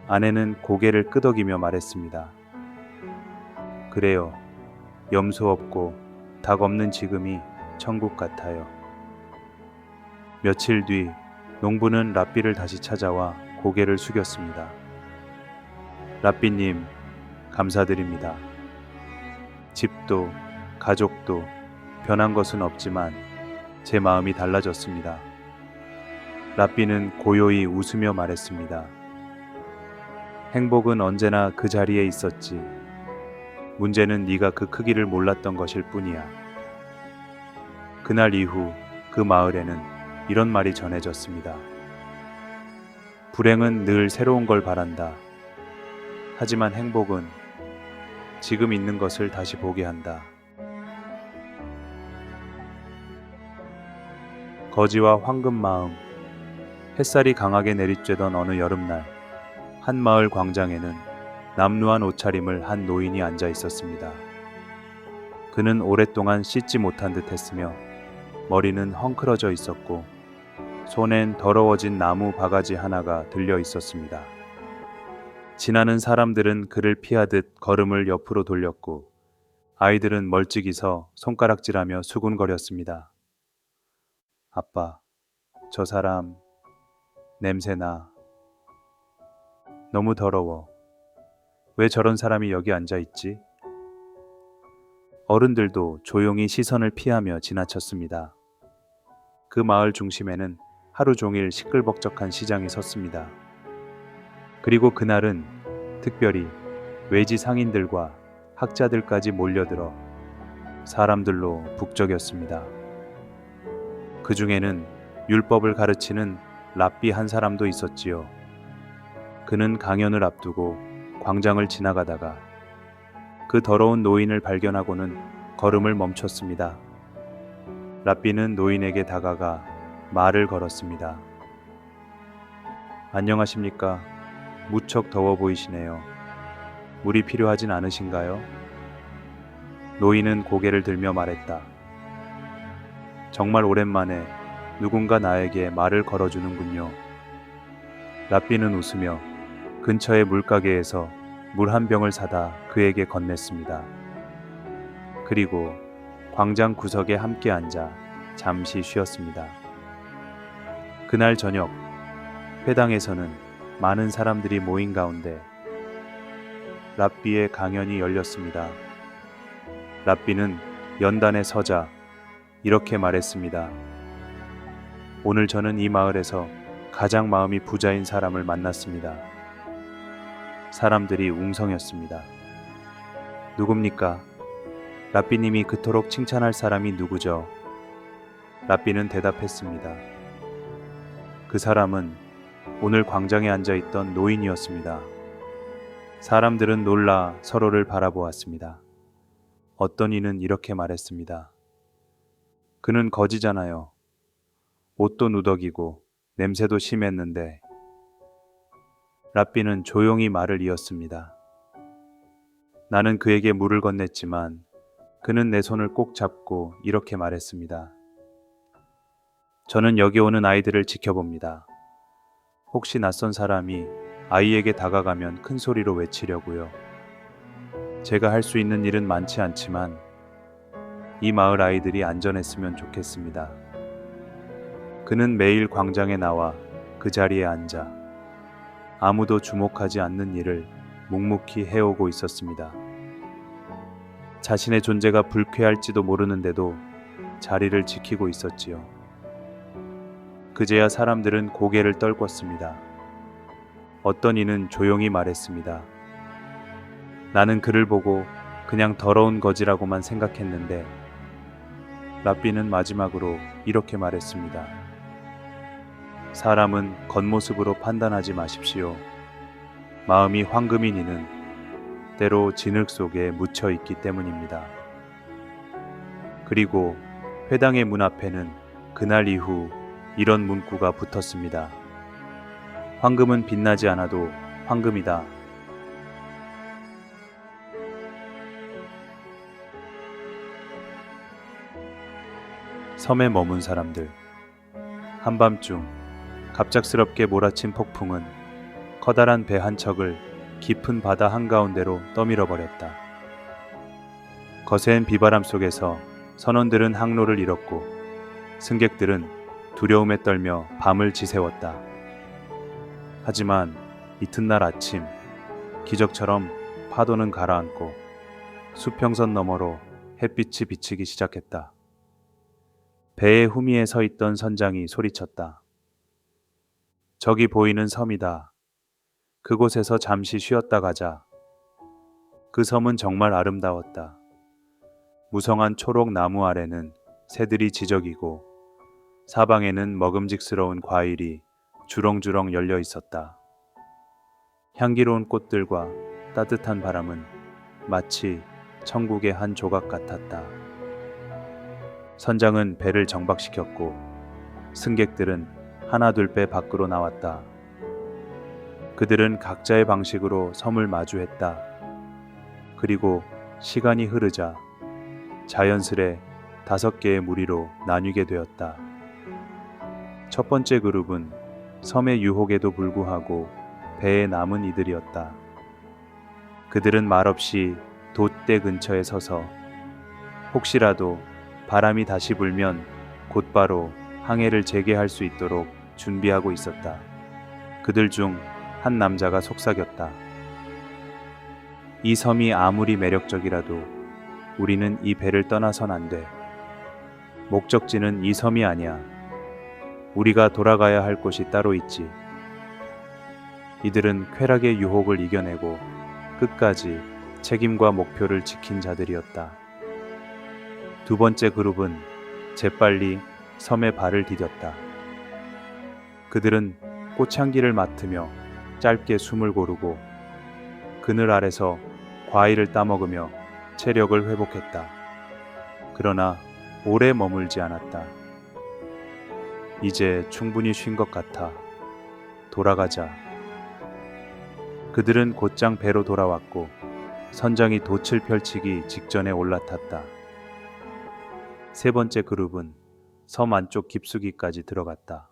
아내는 고개를 끄덕이며 말했습니다. 그래요. 염소 없고 닭 없는 지금이 천국 같아요. 며칠 뒤 농부는 랍비를 다시 찾아와 고개를 숙였습니다. 랍비님, 감사드립니다. 집도 가족도 변한 것은 없지만 제 마음이 달라졌습니다. 랍비는 고요히 웃으며 말했습니다. 행복은 언제나 그 자리에 있었지. 문제는 네가 그 크기를 몰랐던 것일 뿐이야. 그날 이후 그 마을에는 이런 말이 전해졌습니다. 불행은 늘 새로운 걸 바란다. 하지만 행복은 지금 있는 것을 다시 보게 한다. 거지와 황금 마음. 햇살이 강하게 내리쬐던 어느 여름날, 한 마을 광장에는 남루한 옷차림을 한 노인이 앉아 있었습니다. 그는 오랫동안 씻지 못한 듯 했으며 머리는 헝클어져 있었고 손엔 더러워진 나무 바가지 하나가 들려 있었습니다. 지나는 사람들은 그를 피하듯 걸음을 옆으로 돌렸고 아이들은 멀찍이 서 손가락질하며 수군거렸습니다. 아빠, 저 사람 냄새나. 너무 더러워. 왜 저런 사람이 여기 앉아 있지? 어른들도 조용히 시선을 피하며 지나쳤습니다. 그 마을 중심에는 하루 종일 시끌벅적한 시장이 섰습니다. 그리고 그날은 특별히 외지 상인들과 학자들까지 몰려들어 사람들로 북적였습니다. 그 중에는 율법을 가르치는 랍비 한 사람도 있었지요. 그는 강연을 앞두고 광장을 지나가다가 그 더러운 노인을 발견하고는 걸음을 멈췄습니다. 랍비는 노인에게 다가가 말을 걸었습니다. 안녕하십니까? 무척 더워 보이시네요. 물이 필요하진 않으신가요? 노인은 고개를 들며 말했다. 정말 오랜만에 누군가 나에게 말을 걸어주는군요. 랍비는 웃으며 근처의 물가게에서 물 한 병을 사다 그에게 건넸습니다. 그리고 광장 구석에 함께 앉아 잠시 쉬었습니다. 그날 저녁 회당에서는 많은 사람들이 모인 가운데 랍비의 강연이 열렸습니다. 랍비는 연단에 서자 이렇게 말했습니다. 오늘 저는 이 마을에서 가장 마음이 부자인 사람을 만났습니다. 사람들이 웅성였습니다. 누굽니까? 랍비님이 그토록 칭찬할 사람이 누구죠? 랍비는 대답했습니다. 그 사람은 오늘 광장에 앉아있던 노인이었습니다. 사람들은 놀라 서로를 바라보았습니다. 어떤 이는 이렇게 말했습니다. 그는 거지잖아요. 옷도 누더기고 냄새도 심했는데. 랍비는 조용히 말을 이었습니다. 나는 그에게 물을 건넸지만 그는 내 손을 꼭 잡고 이렇게 말했습니다. 저는 여기 오는 아이들을 지켜봅니다. 혹시 낯선 사람이 아이에게 다가가면 큰 소리로 외치려고요. 제가 할 수 있는 일은 많지 않지만 이 마을 아이들이 안전했으면 좋겠습니다. 그는 매일 광장에 나와 그 자리에 앉아 아무도 주목하지 않는 일을 묵묵히 해오고 있었습니다. 자신의 존재가 불쾌할지도 모르는데도 자리를 지키고 있었지요. 그제야 사람들은 고개를 떨궜습니다. 어떤 이는 조용히 말했습니다. 나는 그를 보고 그냥 더러운 거지라고만 생각했는데. 랍비는 마지막으로 이렇게 말했습니다. 사람은 겉모습으로 판단하지 마십시오. 마음이 황금인 이는 때로 진흙 속에 묻혀 있기 때문입니다. 그리고 회당의 문 앞에는 그날 이후 이런 문구가 붙었습니다. 황금은 빛나지 않아도 황금이다. 섬에 머문 사람들. 한밤중 갑작스럽게 몰아친 폭풍은 커다란 배 한 척을 깊은 바다 한가운데로 떠밀어 버렸다. 거센 비바람 속에서 선원들은 항로를 잃었고 승객들은 두려움에 떨며 밤을 지새웠다. 하지만 이튿날 아침 기적처럼 파도는 가라앉고 수평선 너머로 햇빛이 비치기 시작했다. 배의 후미에 서 있던 선장이 소리쳤다. 저기 보이는 섬이다. 그곳에서 잠시 쉬었다 가자. 그 섬은 정말 아름다웠다. 무성한 초록 나무 아래는 새들이 지저귀고 사방에는 먹음직스러운 과일이 주렁주렁 열려 있었다. 향기로운 꽃들과 따뜻한 바람은 마치 천국의 한 조각 같았다. 선장은 배를 정박시켰고 승객들은 하나둘 배 밖으로 나왔다. 그들은 각자의 방식으로 섬을 마주했다. 그리고 시간이 흐르자 자연스레 5개의 무리로 나뉘게 되었다. 첫 번째 그룹은 섬의 유혹에도 불구하고 배에 남은 이들이었다. 그들은 말없이 돛대 근처에 서서 혹시라도 바람이 다시 불면 곧바로 항해를 재개할 수 있도록 준비하고 있었다. 그들 중 한 남자가 속삭였다. 이 섬이 아무리 매력적이라도 우리는 이 배를 떠나선 안 돼. 목적지는 이 섬이 아니야. 우리가 돌아가야 할 곳이 따로 있지. 이들은 쾌락의 유혹을 이겨내고 끝까지 책임과 목표를 지킨 자들이었다. 두 번째 그룹은 재빨리 섬에 발을 디뎠다. 그들은 꽃향기를 맡으며 짧게 숨을 고르고 그늘 아래서 과일을 따먹으며 체력을 회복했다. 그러나 오래 머물지 않았다. 이제 충분히 쉰 것 같아. 돌아가자. 그들은 곧장 배로 돌아왔고 선장이 돛을 펼치기 직전에 올라탔다. 세 번째 그룹은 섬 안쪽 깊숙이까지 들어갔다.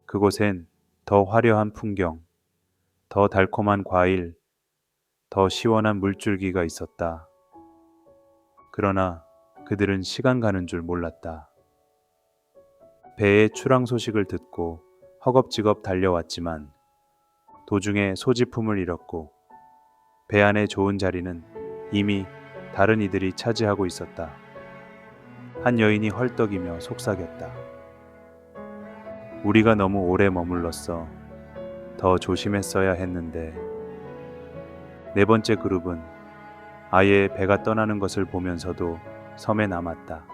그곳엔 더 화려한 풍경, 더 달콤한 과일, 더 시원한 물줄기가 있었다. 그러나 그들은 시간 가는 줄 몰랐다. 배의 출항 소식을 듣고 허겁지겁 달려왔지만 도중에 소지품을 잃었고 배 안의 좋은 자리는 이미 다른 이들이 차지하고 있었다. 한 여인이 헐떡이며 속삭였다. 우리가 너무 오래 머물렀어. 더 조심했어야 했는데. 네 번째 그룹은 아예 배가 떠나는 것을 보면서도 섬에 남았다.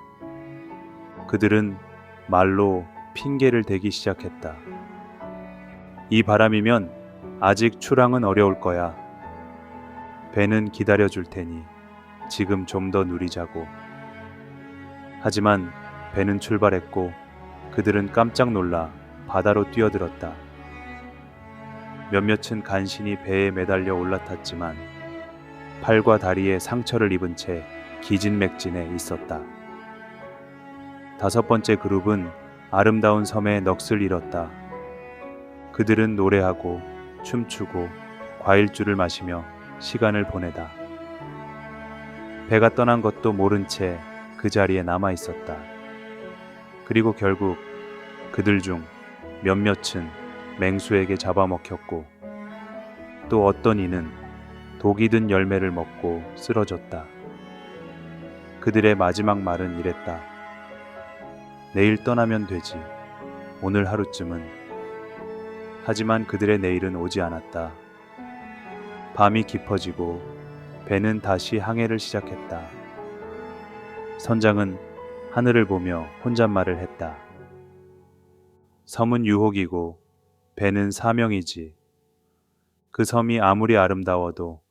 그들은 말로 핑계를 대기 시작했다. 이 바람이면 아직 출항은 어려울 거야. 배는 기다려줄 테니 지금 좀 더 누리자고. 하지만 배는 출발했고 그들은 깜짝 놀라 바다로 뛰어들었다. 몇몇은 간신히 배에 매달려 올라탔지만 팔과 다리에 상처를 입은 채 기진맥진해 있었다. 다섯 번째 그룹은 아름다운 섬에 넋을 잃었다. 그들은 노래하고 춤추고 과일주를 마시며 시간을 보내다. 배가 떠난 것도 모른 채 그 자리에 남아 있었다. 그리고 결국 그들 중 몇몇은 맹수에게 잡아먹혔고 또 어떤 이는 독이 든 열매를 먹고 쓰러졌다. 그들의 마지막 말은 이랬다. 내일 떠나면 되지. 오늘 하루쯤은. 하지만 그들의 내일은 오지 않았다. 밤이 깊어지고 배는 다시 항해를 시작했다. 선장은 하늘을 보며 혼잣말을 했다. 섬은 유혹이고 배는 사명이지. 그 섬이 아무리 아름다워도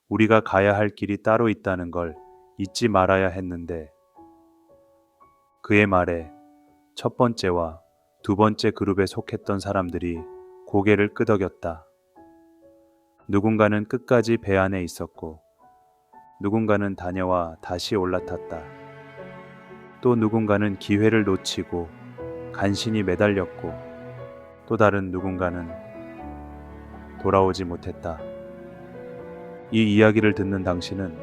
우리가 가야 할 길이 따로 있다는 걸 잊지 말아야 했는데. 그의 말에 첫 번째와 두 번째 그룹에 속했던 사람들이 고개를 끄덕였다. 누군가는 끝까지 배 안에 있었고 누군가는 다녀와 다시 올라탔다. 또 누군가는 기회를 놓치고 간신히 매달렸고 또 다른 누군가는 돌아오지 못했다. 이 이야기를 듣는 당신은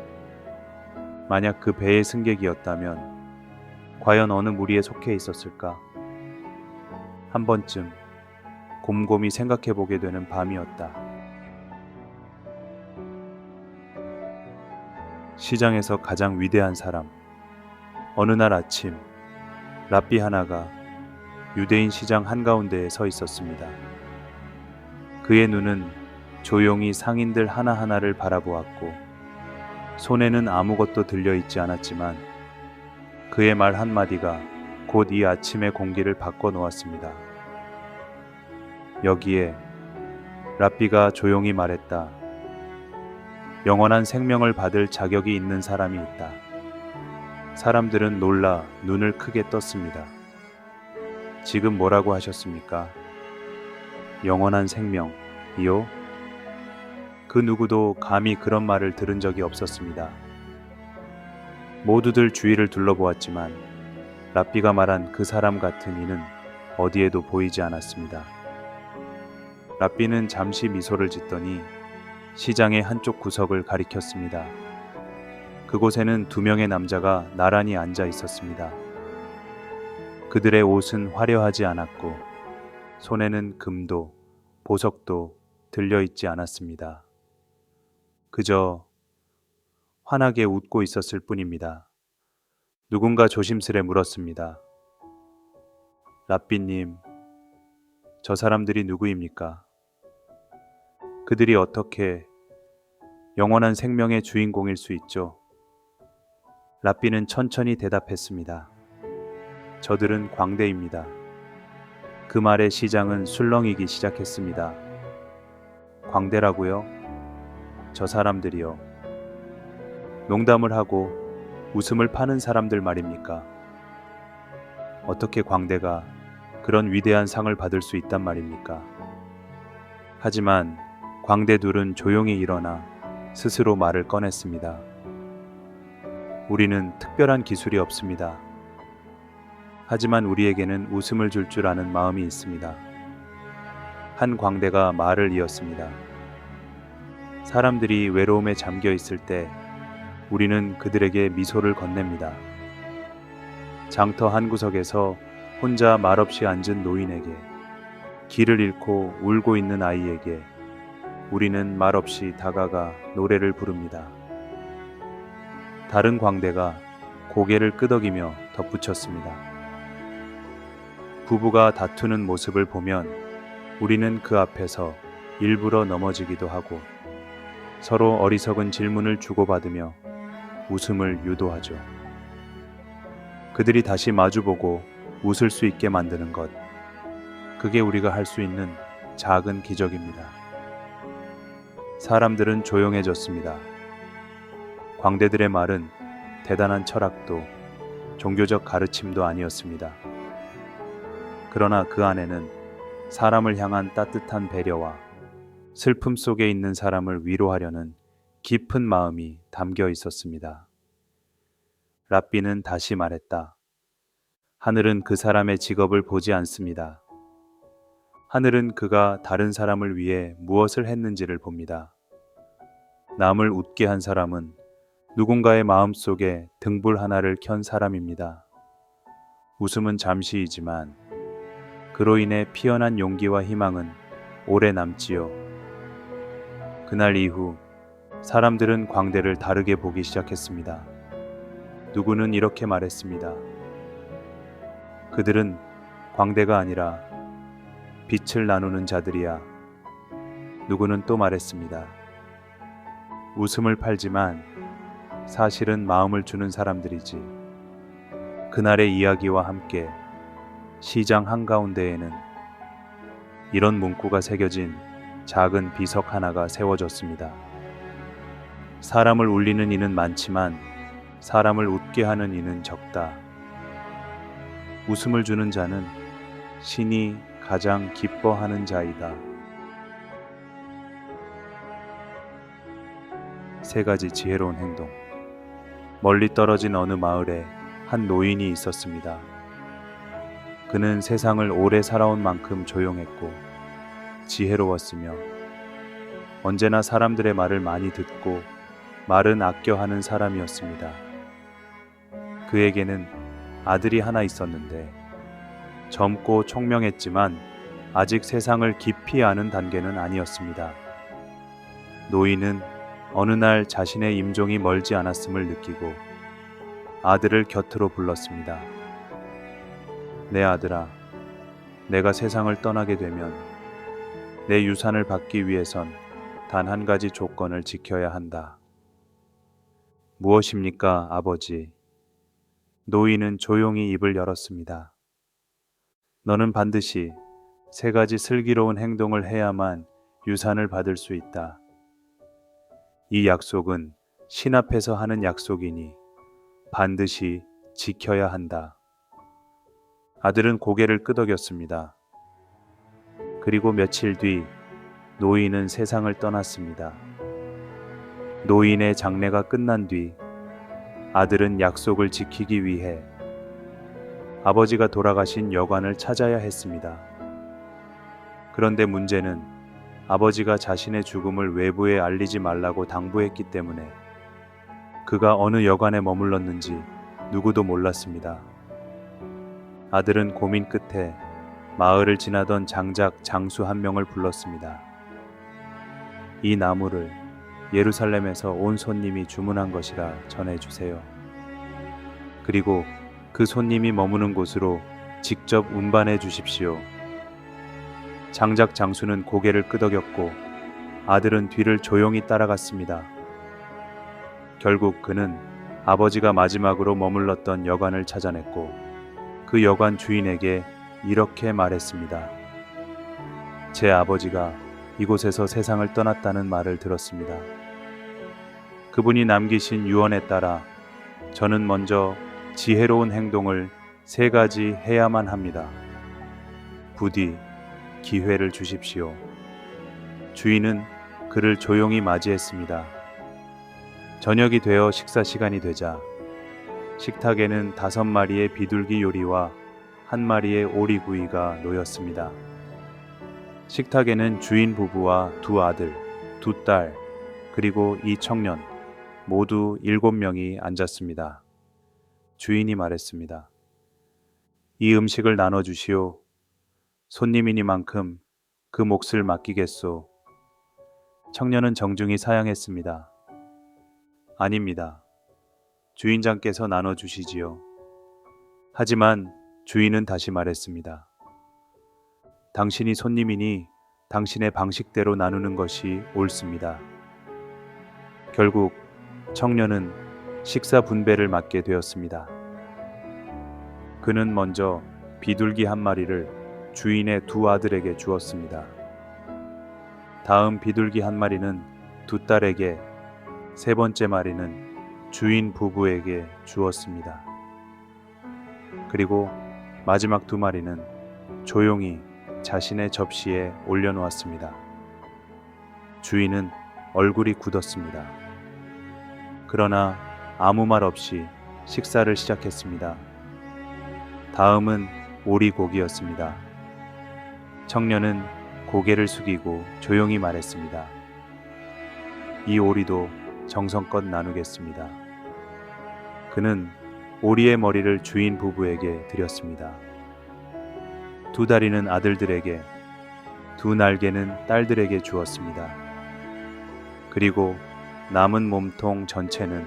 만약 그 배의 승객이었다면 과연 어느 무리에 속해 있었을까? 한 번쯤 곰곰이 생각해 보게 되는 밤이었다. 시장에서 가장 위대한 사람. 어느 날 아침 랍비 하나가 유대인 시장 한가운데에 서 있었습니다. 그의 눈은 조용히 상인들 하나하나를 바라보았고 손에는 아무것도 들려있지 않았지만 그의 말 한마디가 곧 이 아침의 공기를 바꿔놓았습니다. 여기에 랍비가 조용히 말했다. 영원한 생명을 받을 자격이 있는 사람이 있다. 사람들은 놀라 눈을 크게 떴습니다. 지금 뭐라고 하셨습니까? 영원한 생명이요? 그 누구도 감히 그런 말을 들은 적이 없었습니다. 모두들 주위를 둘러보았지만 랍비가 말한 그 사람 같은 이는 어디에도 보이지 않았습니다. 랍비는 잠시 미소를 짓더니 시장의 한쪽 구석을 가리켰습니다. 그곳에는 2명의 남자가 나란히 앉아 있었습니다. 그들의 옷은 화려하지 않았고 손에는 금도 보석도 들려있지 않았습니다. 그저 환하게 웃고 있었을 뿐입니다. 누군가 조심스레 물었습니다. 랍비님, 저 사람들이 누구입니까? 그들이 어떻게 영원한 생명의 주인공일 수 있죠? 랍비는 천천히 대답했습니다. 저들은 광대입니다. 그 말에 시장은 술렁이기 시작했습니다. 광대라고요? 저 사람들이요. 농담을 하고 웃음을 파는 사람들 말입니까? 어떻게 광대가 그런 위대한 상을 받을 수 있단 말입니까? 하지만 광대 둘은 조용히 일어나 스스로 말을 꺼냈습니다. 우리는 특별한 기술이 없습니다. 하지만 우리에게는 웃음을 줄 줄 아는 마음이 있습니다. 한 광대가 말을 이었습니다. 사람들이 외로움에 잠겨 있을 때 우리는 그들에게 미소를 건넵니다. 장터 한 구석에서 혼자 말없이 앉은 노인에게, 길을 잃고 울고 있는 아이에게 우리는 말없이 다가가 노래를 부릅니다. 다른 광대가 고개를 끄덕이며 덧붙였습니다. 부부가 다투는 모습을 보면 우리는 그 앞에서 일부러 넘어지기도 하고 서로 어리석은 질문을 주고받으며 웃음을 유도하죠. 그들이 다시 마주보고 웃을 수 있게 만드는 것, 그게 우리가 할 수 있는 작은 기적입니다. 사람들은 조용해졌습니다. 광대들의 말은 대단한 철학도 종교적 가르침도 아니었습니다. 그러나 그 안에는 사람을 향한 따뜻한 배려와 슬픔 속에 있는 사람을 위로하려는 깊은 마음이 담겨 있었습니다. 랍비는 다시 말했다. 하늘은 그 사람의 직업을 보지 않습니다. 하늘은 그가 다른 사람을 위해 무엇을 했는지를 봅니다. 남을 웃게 한 사람은 누군가의 마음속에 등불 하나를 켠 사람입니다. 웃음은 잠시이지만 그로 인해 피어난 용기와 희망은 오래 남지요. 그날 이후 사람들은 광대를 다르게 보기 시작했습니다. 누구는 이렇게 말했습니다. 그들은 광대가 아니라 빛을 나누는 자들이야. 누구는 또 말했습니다. 웃음을 팔지만 사실은 마음을 주는 사람들이지. 그날의 이야기와 함께 시장 한가운데에는 이런 문구가 새겨진 작은 비석 하나가 세워졌습니다. 사람을 울리는 이는 많지만 사람을 웃게 하는 이는 적다. 웃음을 주는 자는 신이 가장 기뻐하는 자이다. 세 가지 지혜로운 행동. 멀리 떨어진 어느 마을에 한 노인이 있었습니다. 그는 세상을 오래 살아온 만큼 조용했고 지혜로웠으며 언제나 사람들의 말을 많이 듣고 말은 아껴 하는 사람이었습니다. 그에게는 아들이 하나 있었는데 젊고 총명했지만 아직 세상을 깊이 아는 단계는 아니었습니다. 노인은 어느 날 자신의 임종이 멀지 않았음을 느끼고 아들을 곁으로 불렀습니다. 내 아들아, 내가 세상을 떠나게 되면 내 유산을 받기 위해선 단 한 가지 조건을 지켜야 한다. 무엇입니까, 아버지? 노인은 조용히 입을 열었습니다. 너는 반드시 세 가지 슬기로운 행동을 해야만 유산을 받을 수 있다. 이 약속은 신 앞에서 하는 약속이니 반드시 지켜야 한다. 아들은 고개를 끄덕였습니다. 그리고 며칠 뒤 노인은 세상을 떠났습니다. 노인의 장례가 끝난 뒤 아들은 약속을 지키기 위해 아버지가 돌아가신 여관을 찾아야 했습니다. 그런데 문제는 아버지가 자신의 죽음을 외부에 알리지 말라고 당부했기 때문에 그가 어느 여관에 머물렀는지 누구도 몰랐습니다. 아들은 고민 끝에 마을을 지나던 장작 장수 한 명을 불렀습니다. 이 나무를 예루살렘에서 온 손님이 주문한 것이라 전해주세요. 그리고 그 손님이 머무는 곳으로 직접 운반해 주십시오. 장작 장수는 고개를 끄덕였고 아들은 뒤를 조용히 따라갔습니다. 결국 그는 아버지가 마지막으로 머물렀던 여관을 찾아냈고 그 여관 주인에게 이렇게 말했습니다. 제 아버지가 이곳에서 세상을 떠났다는 말을 들었습니다. 그분이 남기신 유언에 따라 저는 먼저 지혜로운 행동을 3가지 해야만 합니다. 부디 기회를 주십시오. 주인은 그를 조용히 맞이했습니다. 저녁이 되어 식사 시간이 되자 식탁에는 5마리의 비둘기 요리와 1마리의 오리구이가 놓였습니다. 식탁에는 주인 부부와 2 아들, 2 딸, 그리고 이 청년 모두 7명이 앉았습니다. 주인이 말했습니다. 이 음식을 나눠주시오. 손님이니만큼 그 몫을 맡기겠소. 청년은 정중히 사양했습니다. 아닙니다. 주인장께서 나눠주시지요. 하지만 주인은 다시 말했습니다. 당신이 손님이니 당신의 방식대로 나누는 것이 옳습니다. 결국 청년은 식사 분배를 맡게 되었습니다. 그는 먼저 비둘기 1마리를 주인의 2 아들에게 주었습니다. 다음 비둘기 1마리는 2 딸에게, 3번째 마리는 주인 부부에게 주었습니다. 그리고 마지막 2마리는 조용히 자신의 접시에 올려놓았습니다. 주인은 얼굴이 굳었습니다. 그러나 아무 말 없이 식사를 시작했습니다. 다음은 오리고기였습니다. 청년은 고개를 숙이고 조용히 말했습니다. 이 오리도 정성껏 나누겠습니다. 그는 오리의 머리를 주인 부부에게 드렸습니다. 2 다리는 아들들에게, 2 날개는 딸들에게 주었습니다. 그리고 남은 몸통 전체는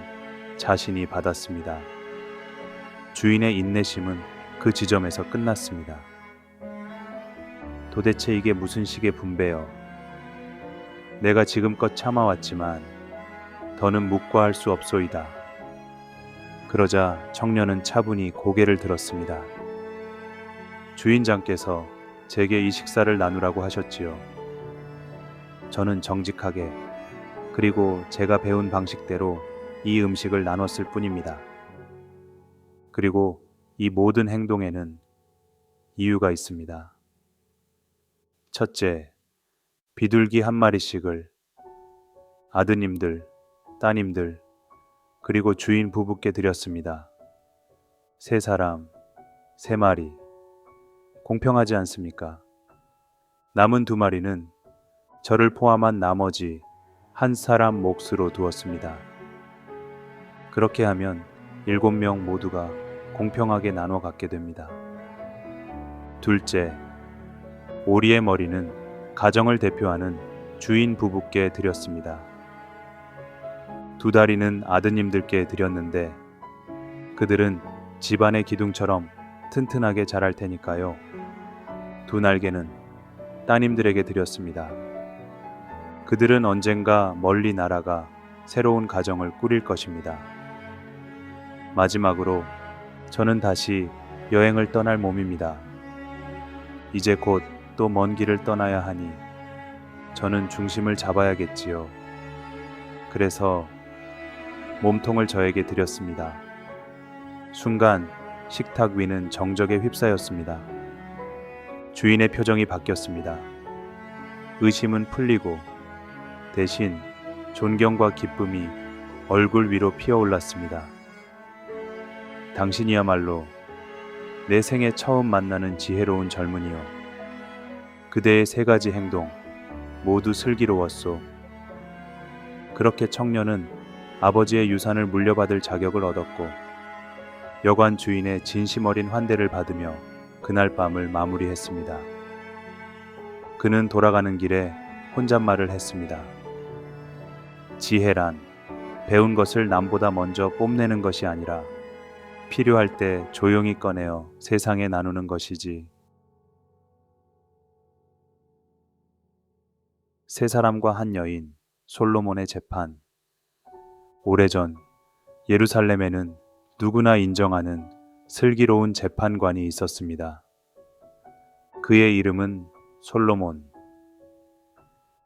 자신이 받았습니다. 주인의 인내심은 그 지점에서 끝났습니다. 도대체 이게 무슨 식의 분배여? 내가 지금껏 참아왔지만 더는 묵과할 수 없소이다. 그러자 청년은 차분히 고개를 들었습니다. 주인장께서 제게 이 식사를 나누라고 하셨지요. 저는 정직하게 그리고 제가 배운 방식대로 이 음식을 나눴을 뿐입니다. 그리고 이 모든 행동에는 이유가 있습니다. 첫째, 비둘기 1마리씩을 아드님들, 따님들, 그리고 주인 부부께 드렸습니다. 3사람, 3마리. 공평하지 않습니까? 남은 2마리는 저를 포함한 나머지 1사람 몫으로 두었습니다. 그렇게 하면 7명 모두가 공평하게 나눠 갖게 됩니다. 둘째, 오리의 머리는 가정을 대표하는 주인 부부께 드렸습니다. 2 다리는 아드님들께 드렸는데 그들은 집안의 기둥처럼 튼튼하게 자랄 테니까요. 2 날개는 따님들에게 드렸습니다. 그들은 언젠가 멀리 날아가 새로운 가정을 꾸릴 것입니다. 마지막으로 저는 다시 여행을 떠날 몸입니다. 이제 곧 또 먼 길을 떠나야 하니 저는 중심을 잡아야겠지요. 그래서 몸통을 저에게 드렸습니다. 순간 식탁 위는 정적에 휩싸였습니다. 주인의 표정이 바뀌었습니다. 의심은 풀리고 대신 존경과 기쁨이 얼굴 위로 피어올랐습니다. 당신이야말로 내 생에 처음 만나는 지혜로운 젊은이요. 그대의 3가지 행동 모두 슬기로웠소. 그렇게 청년은 아버지의 유산을 물려받을 자격을 얻었고 여관 주인의 진심 어린 환대를 받으며 그날 밤을 마무리했습니다. 그는 돌아가는 길에 혼잣말을 했습니다. 지혜란 배운 것을 남보다 먼저 뽐내는 것이 아니라 필요할 때 조용히 꺼내어 세상에 나누는 것이지. 세 사람과 한 여인, 솔로몬의 재판. 오래전 예루살렘에는 누구나 인정하는 슬기로운 재판관이 있었습니다. 그의 이름은 솔로몬.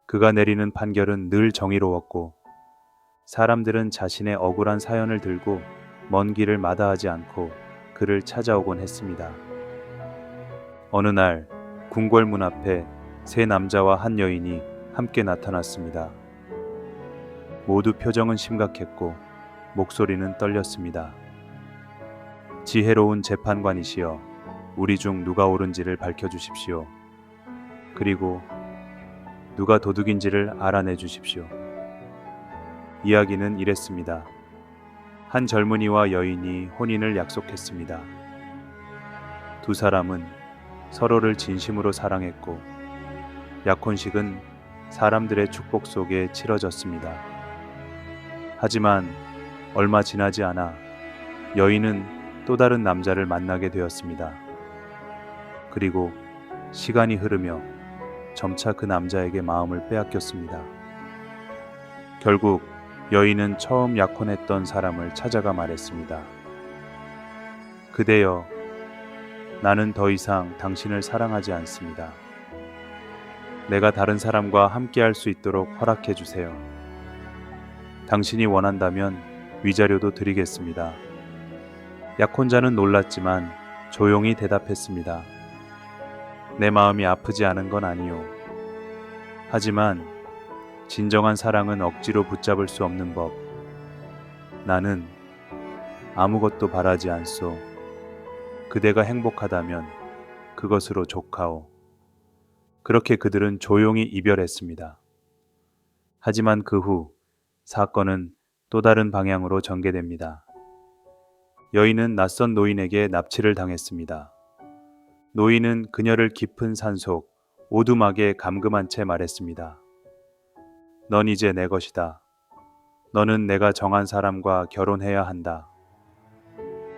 그가 내리는 판결은 늘 정의로웠고 사람들은 자신의 억울한 사연을 들고 먼 길을 마다하지 않고 그를 찾아오곤 했습니다. 어느 날 궁궐 문 앞에 세 남자와 한 여인이 함께 나타났습니다. 모두 표정은 심각했고 목소리는 떨렸습니다. 지혜로운 재판관이시여, 우리 중 누가 옳은지를 밝혀주십시오. 그리고 누가 도둑인지를 알아내 주십시오. 이야기는 이랬습니다. 한 젊은이와 여인이 혼인을 약속했습니다. 두 사람은 서로를 진심으로 사랑했고 약혼식은 사람들의 축복 속에 치러졌습니다. 하지만 얼마 지나지 않아 여인은 또 다른 남자를 만나게 되었습니다. 그리고 시간이 흐르며 점차 그 남자에게 마음을 빼앗겼습니다. 결국 여인은 처음 약혼했던 사람을 찾아가 말했습니다. 그대여, 나는 더 이상 당신을 사랑하지 않습니다. 내가 다른 사람과 함께할 수 있도록 허락해 주세요. 당신이 원한다면 위자료도 드리겠습니다. 약혼자는 놀랐지만 조용히 대답했습니다. 내 마음이 아프지 않은 건 아니요. 하지만 진정한 사랑은 억지로 붙잡을 수 없는 법. 나는 아무것도 바라지 않소. 그대가 행복하다면 그것으로 족하오. 그렇게 그들은 조용히 이별했습니다. 하지만 그 후 사건은 또 다른 방향으로 전개됩니다. 여인은 낯선 노인에게 납치를 당했습니다. 노인은 그녀를 깊은 산속 오두막에 감금한 채 말했습니다. 넌 이제 내 것이다. 너는 내가 정한 사람과 결혼해야 한다.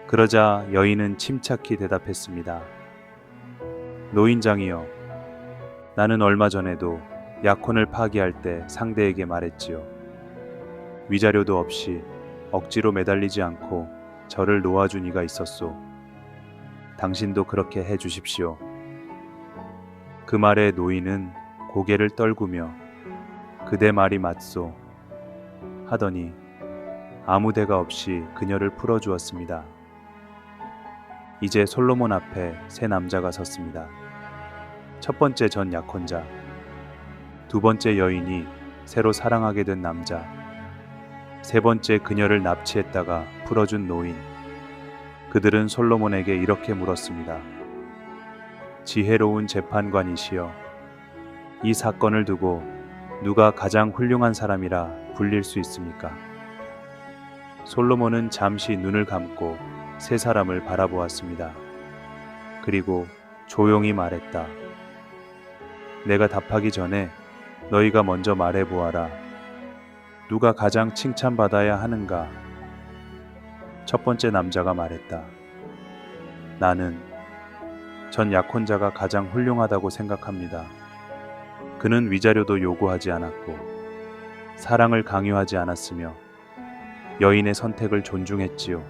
그러자 여인은 침착히 대답했습니다. 노인장이여, 나는 얼마 전에도 약혼을 파기할 때 상대에게 말했지요. 위자료도 없이 억지로 매달리지 않고 저를 놓아준 이가 있었소. 당신도 그렇게 해 주십시오. 그 말에 노인은 고개를 떨구며 그대 말이 맞소 하더니 아무 대가 없이 그녀를 풀어주었습니다. 이제 솔로몬 앞에 세 남자가 섰습니다. 첫 번째 전 약혼자, 두 번째 여인이 새로 사랑하게 된 남자, 세 번째 그녀를 납치했다가 풀어준 노인. 그들은 솔로몬에게 이렇게 물었습니다. 지혜로운 재판관이시여, 이 사건을 두고 누가 가장 훌륭한 사람이라 불릴 수 있습니까? 솔로몬은 잠시 눈을 감고 세 사람을 바라보았습니다. 그리고 조용히 말했다. 내가 답하기 전에 너희가 먼저 말해보아라. 누가 가장 칭찬받아야 하는가? 첫 번째 남자가 말했다. 나는 전 약혼자가 가장 훌륭하다고 생각합니다. 그는 위자료도 요구하지 않았고 사랑을 강요하지 않았으며 여인의 선택을 존중했지요.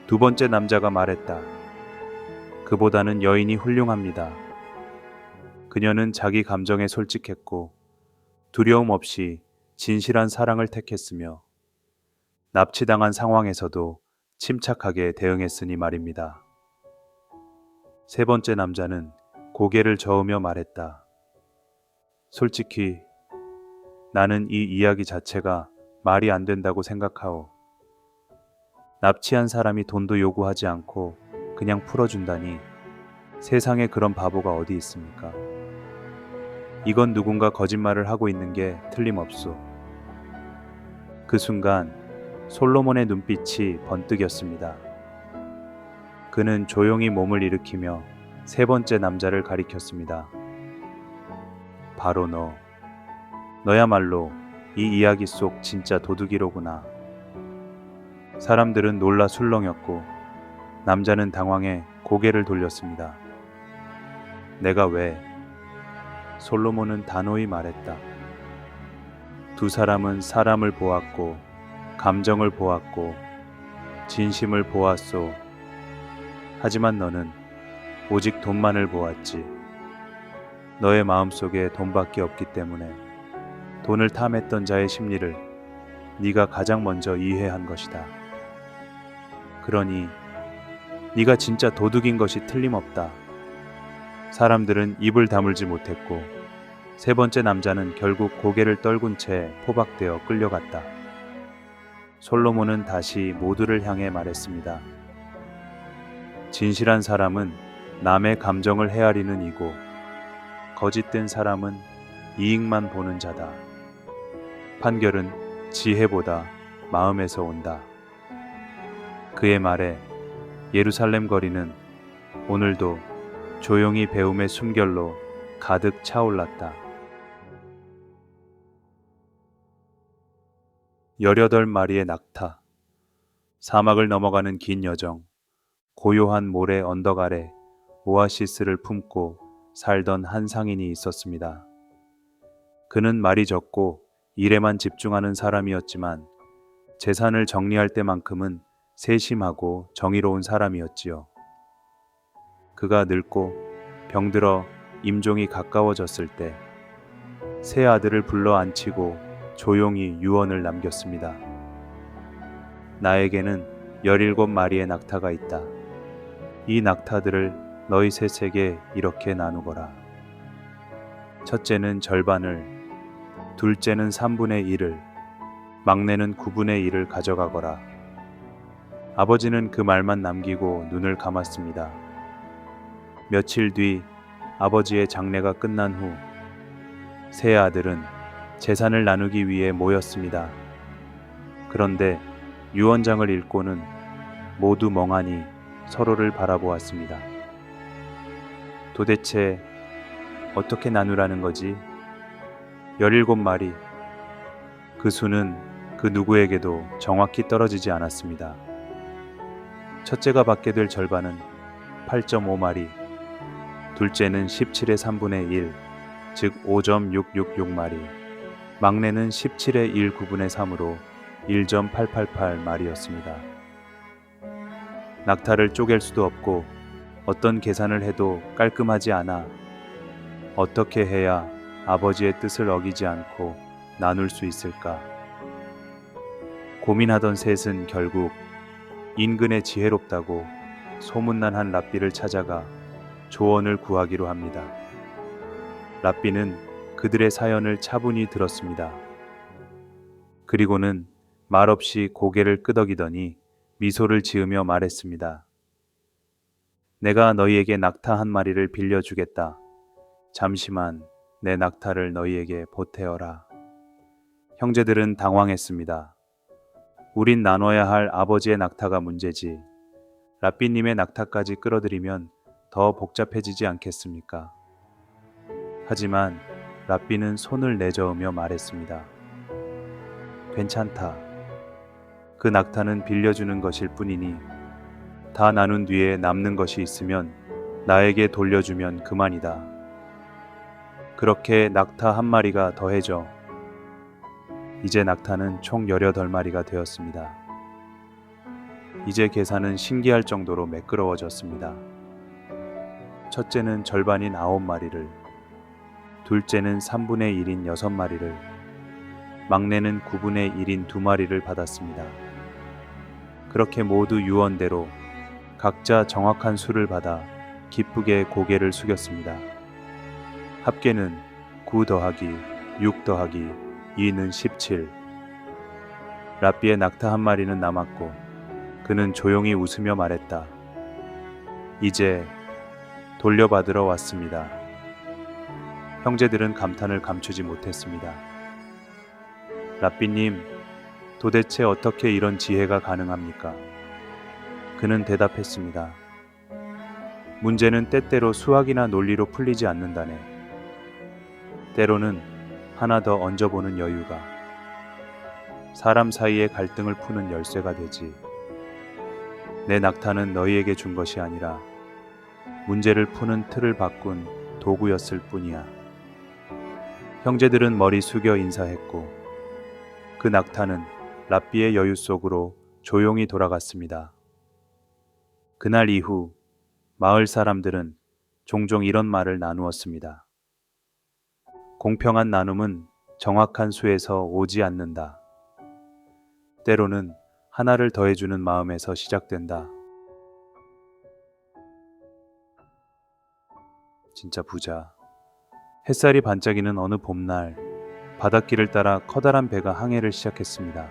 두 번째 남자가 말했다. 그보다는 여인이 훌륭합니다. 그녀는 자기 감정에 솔직했고 두려움 없이 진실한 사랑을 택했으며 납치당한 상황에서도 침착하게 대응했으니 말입니다. 세 번째 남자는 고개를 저으며 말했다. 솔직히 나는 이 이야기 자체가 말이 안 된다고 생각하오. 납치한 사람이 돈도 요구하지 않고 그냥 풀어준다니 세상에 그런 바보가 어디 있습니까? 이건 누군가 거짓말을 하고 있는 게 틀림없소. 그 순간 솔로몬의 눈빛이 번뜩였습니다. 그는 조용히 몸을 일으키며 세 번째 남자를 가리켰습니다. 바로 너야말로 이 이야기 속 진짜 도둑이로구나. 사람들은 놀라 술렁였고 남자는 당황해 고개를 돌렸습니다. 내가 왜? 솔로몬은 단호히 말했다. 두 사람은 사람을 보았고 감정을 보았고 진심을 보았소. 하지만 너는 오직 돈만을 보았지. 너의 마음속에 돈밖에 없기 때문에 돈을 탐했던 자의 심리를 네가 가장 먼저 이해한 것이다. 그러니 네가 진짜 도둑인 것이 틀림없다. 사람들은 입을 다물지 못했고 세 번째 남자는 결국 고개를 떨군 채 포박되어 끌려갔다. 솔로몬은 다시 모두를 향해 말했습니다. 진실한 사람은 남의 감정을 헤아리는 이고 거짓된 사람은 이익만 보는 자다. 판결은 지혜보다 마음에서 온다. 그의 말에 예루살렘 거리는 오늘도 조용히 배움의 숨결로 가득 차올랐다. 18마리의 낙타. 사막을 넘어가는 긴 여정. 고요한 모래 언덕 아래 오아시스를 품고 살던 한 상인이 있었습니다. 그는 말이 적고 일에만 집중하는 사람이었지만 재산을 정리할 때만큼은 세심하고 정의로운 사람이었지요. 그가 늙고 병들어 임종이 가까워졌을 때 세 아들을 불러 앉히고 조용히 유언을 남겼습니다. 나에게는 17마리의 낙타가 있다. 이 낙타들을 너희 셋에게 이렇게 나누거라. 첫째는 절반을, 둘째는 3분의 1을, 막내는 9분의 1을 가져가거라. 아버지는 그 말만 남기고 눈을 감았습니다. 며칠 뒤 아버지의 장례가 끝난 후 세 아들은 재산을 나누기 위해 모였습니다. 그런데 유언장을 읽고는 모두 멍하니 서로를 바라보았습니다. 도대체 어떻게 나누라는 거지? 17마리. 그 수는 그 누구에게도 정확히 떨어지지 않았습니다. 첫째가 받게 될 절반은 8.5마리, 둘째는 17의 3분의 1, 즉 5.666마리, 막내는 17의 1 9분의 3으로 1.888마리였습니다. 낙타를 쪼갤 수도 없고 어떤 계산을 해도 깔끔하지 않아 어떻게 해야 아버지의 뜻을 어기지 않고 나눌 수 있을까? 고민하던 셋은 결국 인근의 지혜롭다고 소문난 한 랍비를 찾아가 조언을 구하기로 합니다. 랍비는 그들의 사연을 차분히 들었습니다. 그리고는 말없이 고개를 끄덕이더니 미소를 지으며 말했습니다. 내가 너희에게 낙타 한 마리를 빌려주겠다. 잠시만 내 낙타를 너희에게 보태어라. 형제들은 당황했습니다. 우린 나눠야 할 아버지의 낙타가 문제지. 랍비님의 낙타까지 끌어들이면 더 복잡해지지 않겠습니까? 하지만 랍비는 손을 내저으며 말했습니다. 괜찮다. 그 낙타는 빌려주는 것일 뿐이니 다 나눈 뒤에 남는 것이 있으면 나에게 돌려주면 그만이다. 그렇게 낙타 한 마리가 더해져 이제 낙타는 총 18마리가 되었습니다. 이제 계산은 신기할 정도로 매끄러워졌습니다. 첫째는 절반인 9마리를, 둘째는 3분의 1인 6마리를, 막내는 9분의 1인 2마리를 받았습니다. 그렇게 모두 유언대로 각자 정확한 수를 받아 기쁘게 고개를 숙였습니다. 합계는 9 더하기 6 더하기 2는 17. 랍비의 낙타 한 마리는 남았고 그는 조용히 웃으며 말했다. 이제 돌려받으러 왔습니다. 형제들은 감탄을 감추지 못했습니다. 랍비님, 도대체 어떻게 이런 지혜가 가능합니까? 그는 대답했습니다. 문제는 때때로 수학이나 논리로 풀리지 않는다네. 때로는 하나 더 얹어보는 여유가, 사람 사이의 갈등을 푸는 열쇠가 되지. 내 낙타는 너희에게 준 것이 아니라 문제를 푸는 틀을 바꾼 도구였을 뿐이야. 형제들은 머리 숙여 인사했고 그 낙타는 랍비의 여유 속으로 조용히 돌아갔습니다. 그날 이후 마을 사람들은 종종 이런 말을 나누었습니다. 공평한 나눔은 정확한 수에서 오지 않는다. 때로는 하나를 더해주는 마음에서 시작된다. 진짜 부자. 햇살이 반짝이는 어느 봄날, 바닷길을 따라 커다란 배가 항해를 시작했습니다.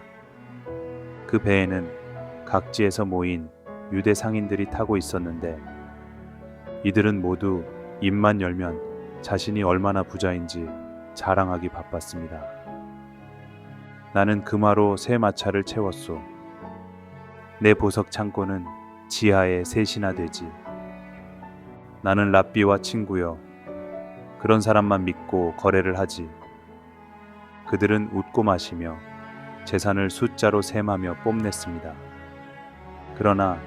그 배에는 각지에서 모인 유대 상인들이 타고 있었는데 이들은 모두 입만 열면 자신이 얼마나 부자인지 자랑하기 바빴습니다. 나는 금화로 새 마차를 채웠소. 내 보석 창고는 지하에 셋이나 되지. 나는 랍비와 친구여. 그런 사람만 믿고 거래를 하지. 그들은 웃고 마시며 재산을 숫자로 셈하며 뽐냈습니다. 그러나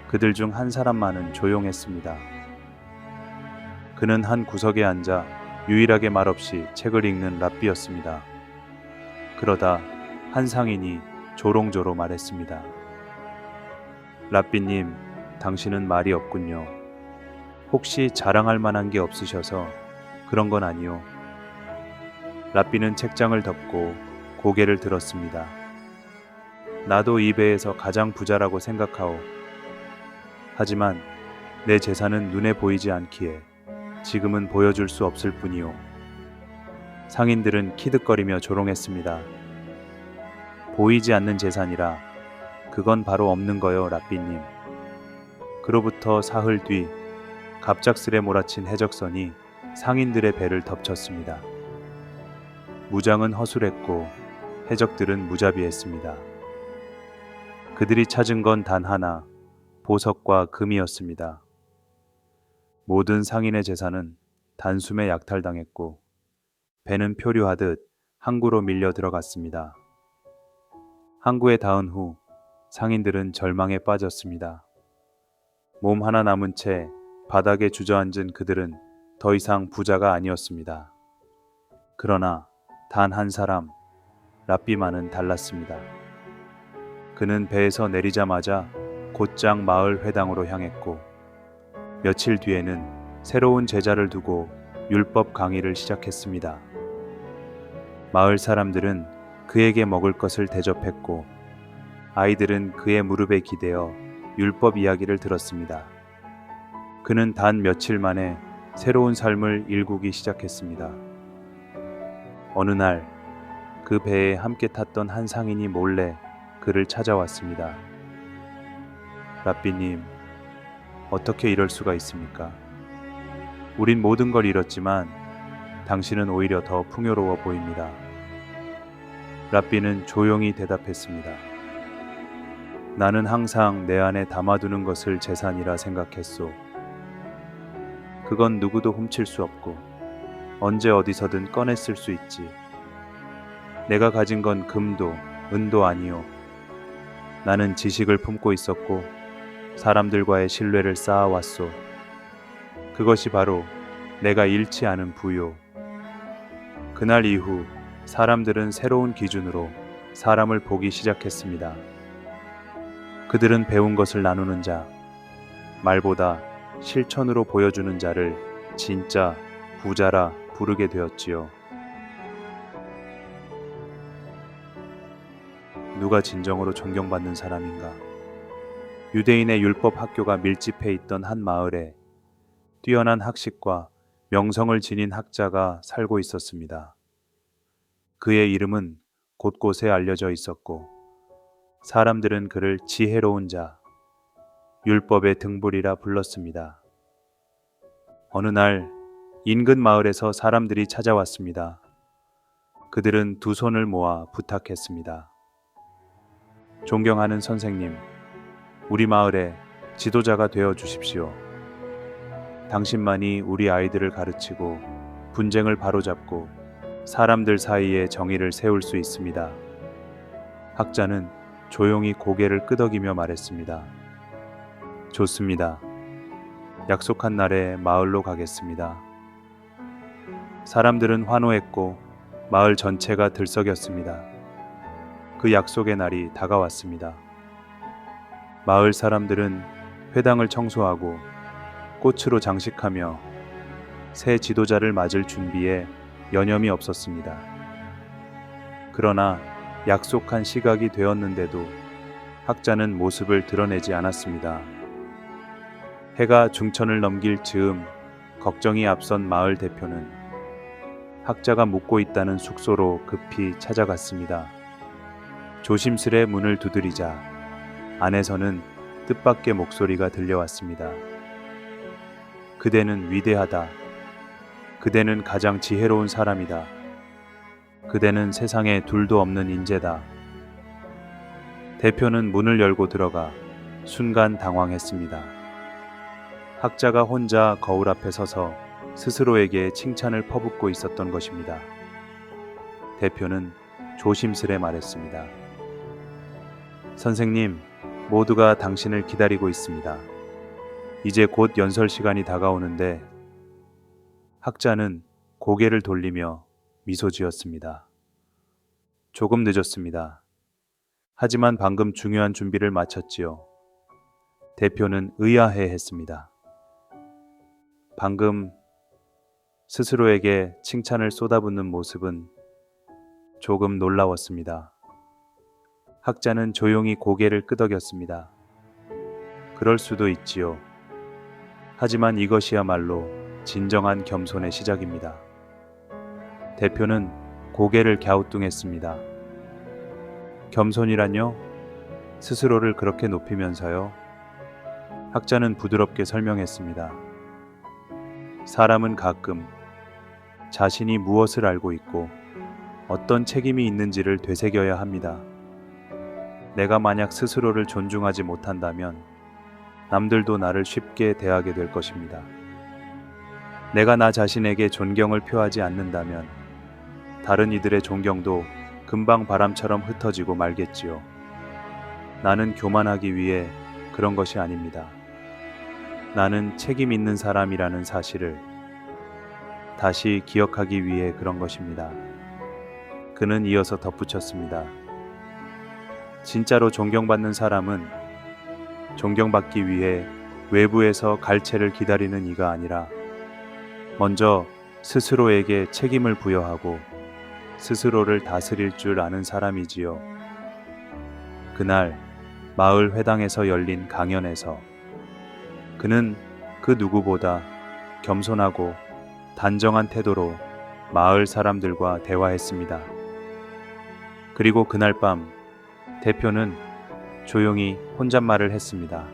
그들 중 한 사람만은 조용했습니다. 그는 한 구석에 앉아 유일하게 말없이 책을 읽는 랍비였습니다. 그러다 한 상인이 조롱조로 말했습니다. 랍비님, 당신은 말이 없군요. 혹시 자랑할 만한 게 없으셔서 그런 건 아니요. 랍비는 책장을 덮고 고개를 들었습니다. 나도 이 배에서 가장 부자라고 생각하오. 하지만 내 재산은 눈에 보이지 않기에 지금은 보여줄 수 없을 뿐이오. 상인들은 키득거리며 조롱했습니다. 보이지 않는 재산이라 그건 바로 없는 거요, 랍비님. 그로부터 사흘 뒤 갑작스레 몰아친 해적선이 상인들의 배를 덮쳤습니다. 무장은 허술했고 해적들은 무자비했습니다. 그들이 찾은 건 단 하나, 보석과 금이었습니다. 모든 상인의 재산은 단숨에 약탈당했고 배는 표류하듯 항구로 밀려 들어갔습니다. 항구에 닿은 후 상인들은 절망에 빠졌습니다. 몸 하나 남은 채 바닥에 주저앉은 그들은 더 이상 부자가 아니었습니다. 그러나 단 한 사람, 랍비만은 달랐습니다. 그는 배에서 내리자마자 곧장 마을 회당으로 향했고 며칠 뒤에는 새로운 제자를 두고 율법 강의를 시작했습니다. 마을 사람들은 그에게 먹을 것을 대접했고 아이들은 그의 무릎에 기대어 율법 이야기를 들었습니다. 그는 단 며칠 만에 새로운 삶을 일구기 시작했습니다. 어느 날 그 배에 함께 탔던 한 상인이 몰래 그를 찾아왔습니다. 랍비님, 어떻게 이럴 수가 있습니까? 우린 모든 걸 잃었지만 당신은 오히려 더 풍요로워 보입니다. 랍비는 조용히 대답했습니다. 나는 항상 내 안에 담아두는 것을 재산이라 생각했소. 그건 누구도 훔칠 수 없고 언제 어디서든 꺼내 쓸 수 있지. 내가 가진 건 금도 은도 아니오. 나는 지식을 품고 있었고 사람들과의 신뢰를 쌓아왔소. 그것이 바로 내가 잃지 않은 부요. 그날 이후 사람들은 새로운 기준으로 사람을 보기 시작했습니다. 그들은 배운 것을 나누는 자, 말보다 실천으로 보여주는 자를 진짜 부자라 부르게 되었지요. 누가 진정으로 존경받는 사람인가? 유대인의 율법 학교가 밀집해 있던 한 마을에 뛰어난 학식과 명성을 지닌 학자가 살고 있었습니다. 그의 이름은 곳곳에 알려져 있었고 사람들은 그를 지혜로운 자, 율법의 등불이라 불렀습니다. 어느 날 인근 마을에서 사람들이 찾아왔습니다. 그들은 두 손을 모아 부탁했습니다. 존경하는 선생님, 우리 마을에 지도자가 되어 주십시오. 당신만이 우리 아이들을 가르치고 분쟁을 바로잡고 사람들 사이에 정의를 세울 수 있습니다. 학자는 조용히 고개를 끄덕이며 말했습니다. 좋습니다. 약속한 날에 마을로 가겠습니다. 사람들은 환호했고 마을 전체가 들썩였습니다. 그 약속의 날이 다가왔습니다. 마을 사람들은 회당을 청소하고 꽃으로 장식하며 새 지도자를 맞을 준비에 여념이 없었습니다. 그러나 약속한 시각이 되었는데도 학자는 모습을 드러내지 않았습니다. 해가 중천을 넘길 즈음 걱정이 앞선 마을 대표는 학자가 묵고 있다는 숙소로 급히 찾아갔습니다. 조심스레 문을 두드리자 안에서는 뜻밖의 목소리가 들려왔습니다. 그대는 위대하다. 그대는 가장 지혜로운 사람이다. 그대는 세상에 둘도 없는 인재다. 대표는 문을 열고 들어가 순간 당황했습니다. 학자가 혼자 거울 앞에 서서 스스로에게 칭찬을 퍼붓고 있었던 것입니다. 대표는 조심스레 말했습니다. 선생님, 모두가 당신을 기다리고 있습니다. 이제 곧 연설 시간이 다가오는데 학자는 고개를 돌리며 미소 지었습니다. 조금 늦었습니다. 하지만 방금 중요한 준비를 마쳤지요. 대표는 의아해했습니다. 방금 스스로에게 칭찬을 쏟아붓는 모습은 조금 놀라웠습니다. 학자는 조용히 고개를 끄덕였습니다. 그럴 수도 있지요. 하지만 이것이야말로 진정한 겸손의 시작입니다. 대표는 고개를 갸우뚱했습니다. 겸손이란요? 스스로를 그렇게 높이면서요? 학자는 부드럽게 설명했습니다. 사람은 가끔 자신이 무엇을 알고 있고 어떤 책임이 있는지를 되새겨야 합니다. 내가 만약 스스로를 존중하지 못한다면 남들도 나를 쉽게 대하게 될 것입니다. 내가 나 자신에게 존경을 표하지 않는다면 다른 이들의 존경도 금방 바람처럼 흩어지고 말겠지요. 나는 교만하기 위해 그런 것이 아닙니다. 나는 책임 있는 사람이라는 사실을 다시 기억하기 위해 그런 것입니다. 그는 이어서 덧붙였습니다. 진짜로 존경받는 사람은 존경받기 위해 외부에서 갈채를 기다리는 이가 아니라 먼저 스스로에게 책임을 부여하고 스스로를 다스릴 줄 아는 사람이지요. 그날 마을 회당에서 열린 강연에서 그는 그 누구보다 겸손하고 단정한 태도로 마을 사람들과 대화했습니다. 그리고 그날 밤 대표는 조용히 혼잣말을 했습니다.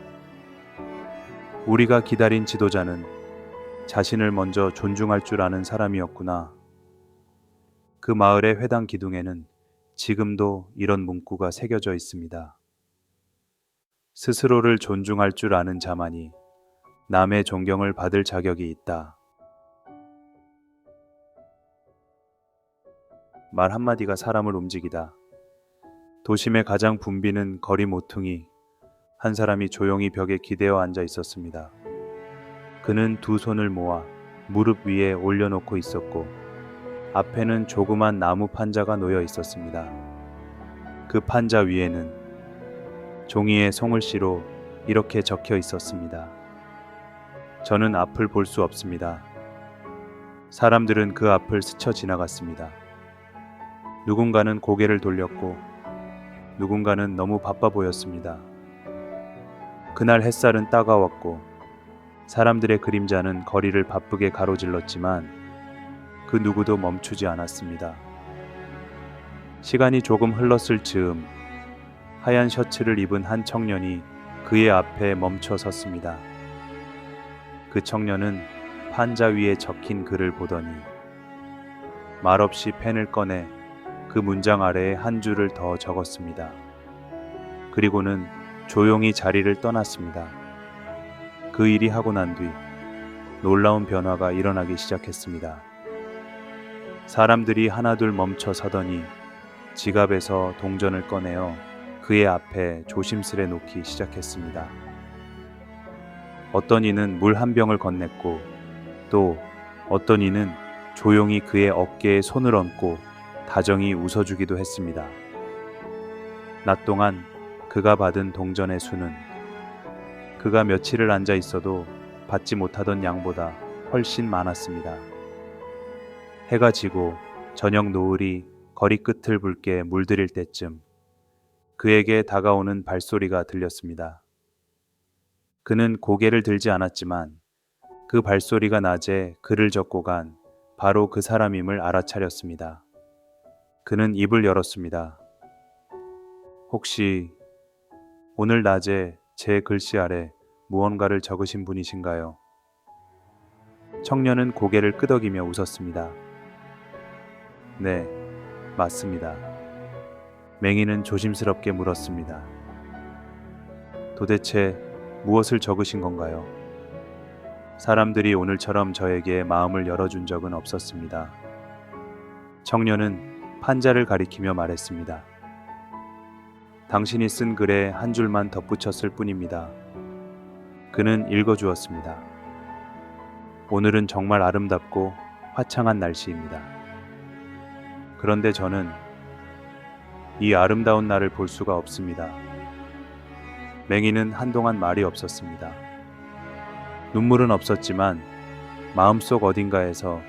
우리가 기다린 지도자는 자신을 먼저 존중할 줄 아는 사람이었구나. 그 마을의 회당 기둥에는 지금도 이런 문구가 새겨져 있습니다. 스스로를 존중할 줄 아는 자만이 남의 존경을 받을 자격이 있다. 말 한마디가 사람을 움직이다. 도심의 가장 붐비는 거리 모퉁이 한 사람이 조용히 벽에 기대어 앉아 있었습니다. 그는 두 손을 모아 무릎 위에 올려놓고 있었고 앞에는 조그만 나무 판자가 놓여 있었습니다. 그 판자 위에는 종이에 송글씨로 이렇게 적혀 있었습니다. 저는 앞을 볼 수 없습니다. 사람들은 그 앞을 스쳐 지나갔습니다. 누군가는 고개를 돌렸고 누군가는 너무 바빠 보였습니다. 그날 햇살은 따가웠고 사람들의 그림자는 거리를 바쁘게 가로질렀지만 그 누구도 멈추지 않았습니다. 시간이 조금 흘렀을 즈음 하얀 셔츠를 입은 한 청년이 그의 앞에 멈춰 섰습니다. 그 청년은 판자 위에 적힌 글을 보더니 말없이 펜을 꺼내 그 문장 아래에 한 줄을 더 적었습니다. 그리고는 조용히 자리를 떠났습니다. 그 일이 하고 난 뒤 놀라운 변화가 일어나기 시작했습니다. 사람들이 하나둘 멈춰 서더니 지갑에서 동전을 꺼내어 그의 앞에 조심스레 놓기 시작했습니다. 어떤 이는 물 한 병을 건넸고 또 어떤 이는 조용히 그의 어깨에 손을 얹고 다정히 웃어주기도 했습니다. 낮 동안 그가 받은 동전의 수는 그가 며칠을 앉아 있어도 받지 못하던 양보다 훨씬 많았습니다. 해가 지고 저녁 노을이 거리 끝을 붉게 물들일 때쯤 그에게 다가오는 발소리가 들렸습니다. 그는 고개를 들지 않았지만 그 발소리가 낮에 그를 젓고 간 바로 그 사람임을 알아차렸습니다. 그는 입을 열었습니다. 혹시 오늘 낮에 제 글씨 아래 무언가를 적으신 분이신가요? 청년은 고개를 끄덕이며 웃었습니다. 네, 맞습니다. 맹인은 조심스럽게 물었습니다. 도대체 무엇을 적으신 건가요? 사람들이 오늘처럼 저에게 마음을 열어준 적은 없었습니다. 청년은 판자를 가리키며 말했습니다. 당신이 쓴 글에 한 줄만 덧붙였을 뿐입니다. 그는 읽어주었습니다. 오늘은 정말 아름답고 화창한 날씨입니다. 그런데 저는 이 아름다운 날을 볼 수가 없습니다. 맹인은 한동안 말이 없었습니다. 눈물은 없었지만 마음속 어딘가에서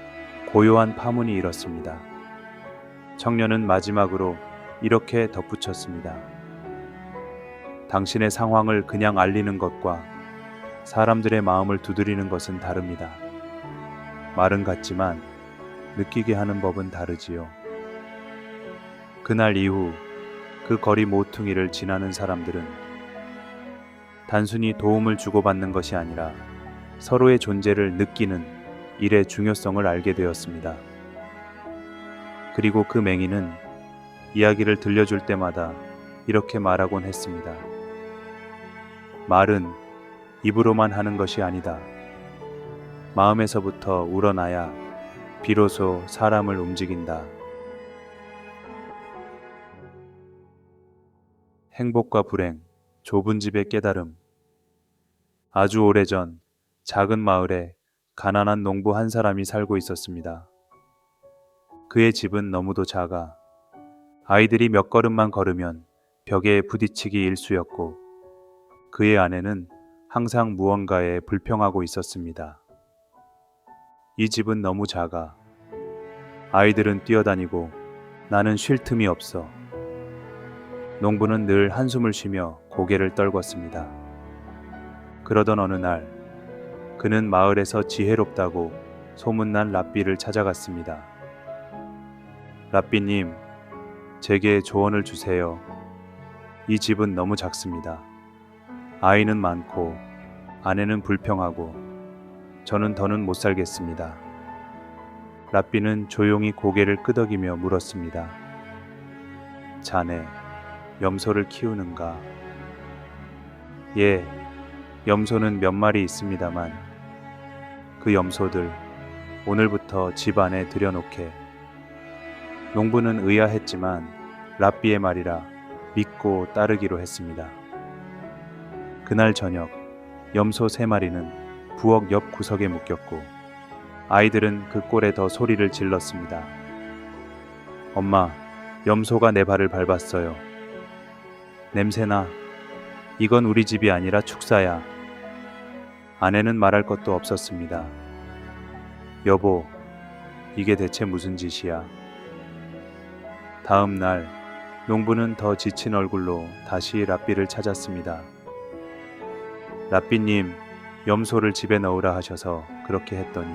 고요한 파문이 일었습니다. 청년은 마지막으로 이렇게 덧붙였습니다. 당신의 상황을 그냥 알리는 것과 사람들의 마음을 두드리는 것은 다릅니다. 말은 같지만 느끼게 하는 법은 다르지요. 그날 이후 그 거리 모퉁이를 지나는 사람들은 단순히 도움을 주고받는 것이 아니라 서로의 존재를 느끼는 일의 중요성을 알게 되었습니다. 그리고 그 맹인은 이야기를 들려줄 때마다 이렇게 말하곤 했습니다. 말은 입으로만 하는 것이 아니다. 마음에서부터 우러나야 비로소 사람을 움직인다. 행복과 불행, 좁은 집의 깨달음. 아주 오래전 작은 마을에 가난한 농부 한 사람이 살고 있었습니다. 그의 집은 너무도 작아 아이들이 몇 걸음만 걸으면 벽에 부딪히기 일쑤였고 그의 아내는 항상 무언가에 불평하고 있었습니다. 이 집은 너무 작아. 아이들은 뛰어다니고 나는 쉴 틈이 없어. 농부는 늘 한숨을 쉬며 고개를 떨궜습니다. 그러던 어느 날 그는 마을에서 지혜롭다고 소문난 랍비를 찾아갔습니다. 랍비님, 제게 조언을 주세요. 이 집은 너무 작습니다. 아이는 많고 아내는 불평하고 저는 더는 못 살겠습니다. 랍비는 조용히 고개를 끄덕이며 물었습니다. 자네, 염소를 키우는가? 예, 염소는 몇 마리 있습니다만 그 염소들 오늘부터 집 안에 들여놓게. 농부는 의아했지만 랍비의 말이라 믿고 따르기로 했습니다. 그날 저녁 염소 3마리는 부엌 옆 구석에 묶였고 아이들은 그 꼴에 더 소리를 질렀습니다. 엄마, 염소가 내 발을 밟았어요. 냄새나. 이건 우리 집이 아니라 축사야. 아내는 말할 것도 없었습니다. 여보, 이게 대체 무슨 짓이야? 다음 날 농부는 더 지친 얼굴로 다시 랍비를 찾았습니다. 랍비님, 염소를 집에 넣으라 하셔서 그렇게 했더니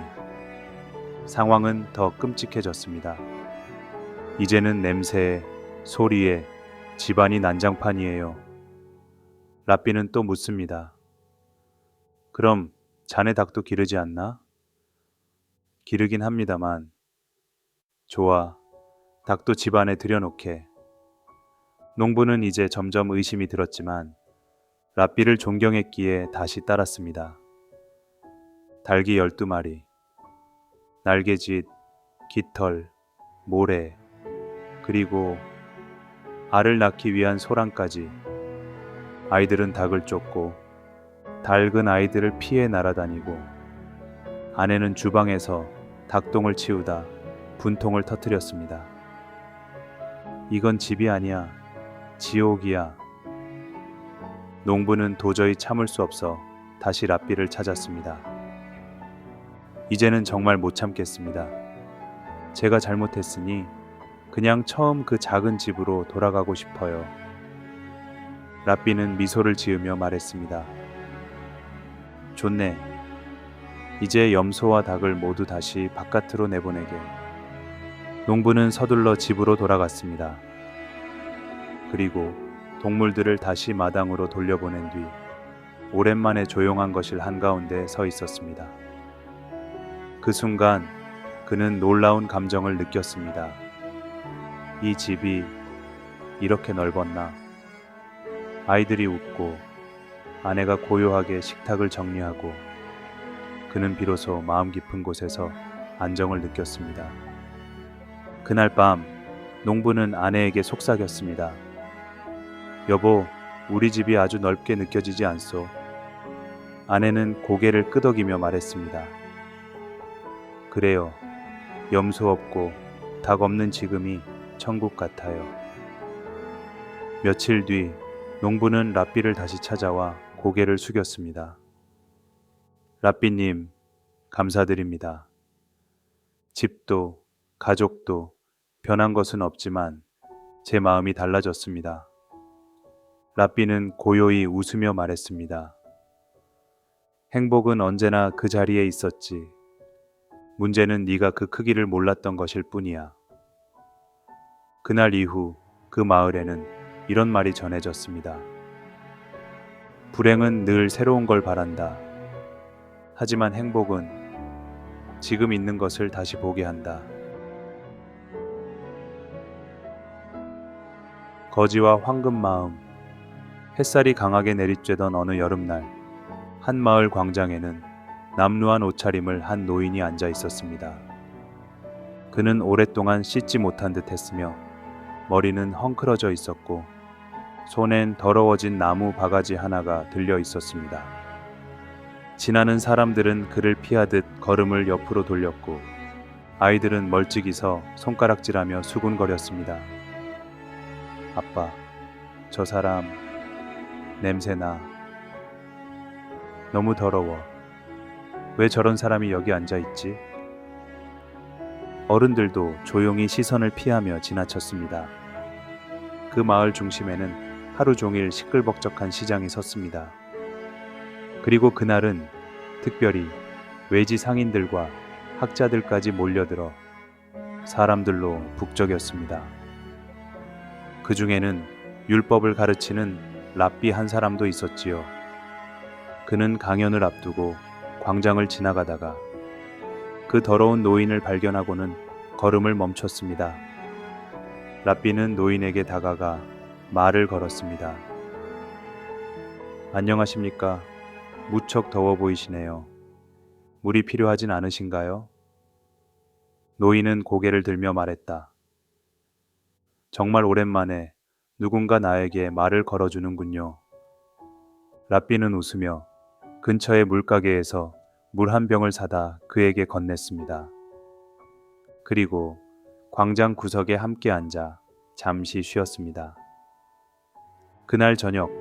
상황은 더 끔찍해졌습니다. 이제는 냄새에, 소리에 집안이 난장판이에요. 랍비는 또 묻습니다. 그럼 자네 닭도 기르지 않나? 기르긴 합니다만. 좋아, 닭도 집 안에 들여놓게. 농부는 이제 점점 의심이 들었지만 랍비를 존경했기에 다시 따랐습니다. 닭이 12마리, 날개짓, 깃털, 모래, 그리고 알을 낳기 위한 소란까지. 아이들은 닭을 쫓고 닭은 아이들을 피해 날아다니고 아내는 주방에서 닭똥을 치우다 분통을 터뜨렸습니다. 이건 집이 아니야. 지옥이야. 농부는 도저히 참을 수 없어 다시 랍비를 찾았습니다. 이제는 정말 못 참겠습니다. 제가 잘못했으니 그냥 처음 그 작은 집으로 돌아가고 싶어요. 랍비는 미소를 지으며 말했습니다. 좋네. 이제 염소와 닭을 모두 다시 바깥으로 내보내게. 농부는 서둘러 집으로 돌아갔습니다. 그리고 동물들을 다시 마당으로 돌려보낸 뒤 오랜만에 조용한 거실 한가운데 서 있었습니다. 그 순간 그는 놀라운 감정을 느꼈습니다. 이 집이 이렇게 넓었나? 아이들이 웃고 아내가 고요하게 식탁을 정리하고 그는 비로소 마음 깊은 곳에서 안정을 느꼈습니다. 그날 밤 농부는 아내에게 속삭였습니다. 여보, 우리 집이 아주 넓게 느껴지지 않소? 아내는 고개를 끄덕이며 말했습니다. 그래요. 염소 없고 닭 없는 지금이 천국 같아요. 며칠 뒤 농부는 랍비를 다시 찾아와 고개를 숙였습니다. 랍비님, 감사드립니다. 집도 가족도 변한 것은 없지만 제 마음이 달라졌습니다. 랍비는 고요히 웃으며 말했습니다. 행복은 언제나 그 자리에 있었지. 문제는 네가 그 크기를 몰랐던 것일 뿐이야. 그날 이후 그 마을에는 이런 말이 전해졌습니다. 불행은 늘 새로운 걸 바란다. 하지만 행복은 지금 있는 것을 다시 보게 한다. 거지와 황금 마음. 햇살이 강하게 내리쬐던 어느 여름날, 한 마을 광장에는 남루한 옷차림을 한 노인이 앉아 있었습니다. 그는 오랫동안 씻지 못한 듯 했으며 머리는 헝클어져 있었고 손엔 더러워진 나무 바가지 하나가 들려 있었습니다. 지나는 사람들은 그를 피하듯 걸음을 옆으로 돌렸고 아이들은 멀찍이 서 손가락질하며 수군거렸습니다. 아빠, 저 사람 냄새나. 너무 더러워. 왜 저런 사람이 여기 앉아있지? 어른들도 조용히 시선을 피하며 지나쳤습니다. 그 마을 중심에는 하루 종일 시끌벅적한 시장이 섰습니다. 그리고 그날은 특별히 외지 상인들과 학자들까지 몰려들어 사람들로 북적였습니다. 그 중에는 율법을 가르치는 랍비 한 사람도 있었지요. 그는 강연을 앞두고 광장을 지나가다가 그 더러운 노인을 발견하고는 걸음을 멈췄습니다. 랍비는 노인에게 다가가 말을 걸었습니다. 안녕하십니까? 무척 더워 보이시네요. 물이 필요하진 않으신가요? 노인은 고개를 들며 말했다. 정말 오랜만에 누군가 나에게 말을 걸어주는군요. 랍비는 웃으며 근처의 물가게에서 물 한 병을 사다 그에게 건넸습니다. 그리고 광장 구석에 함께 앉아 잠시 쉬었습니다. 그날 저녁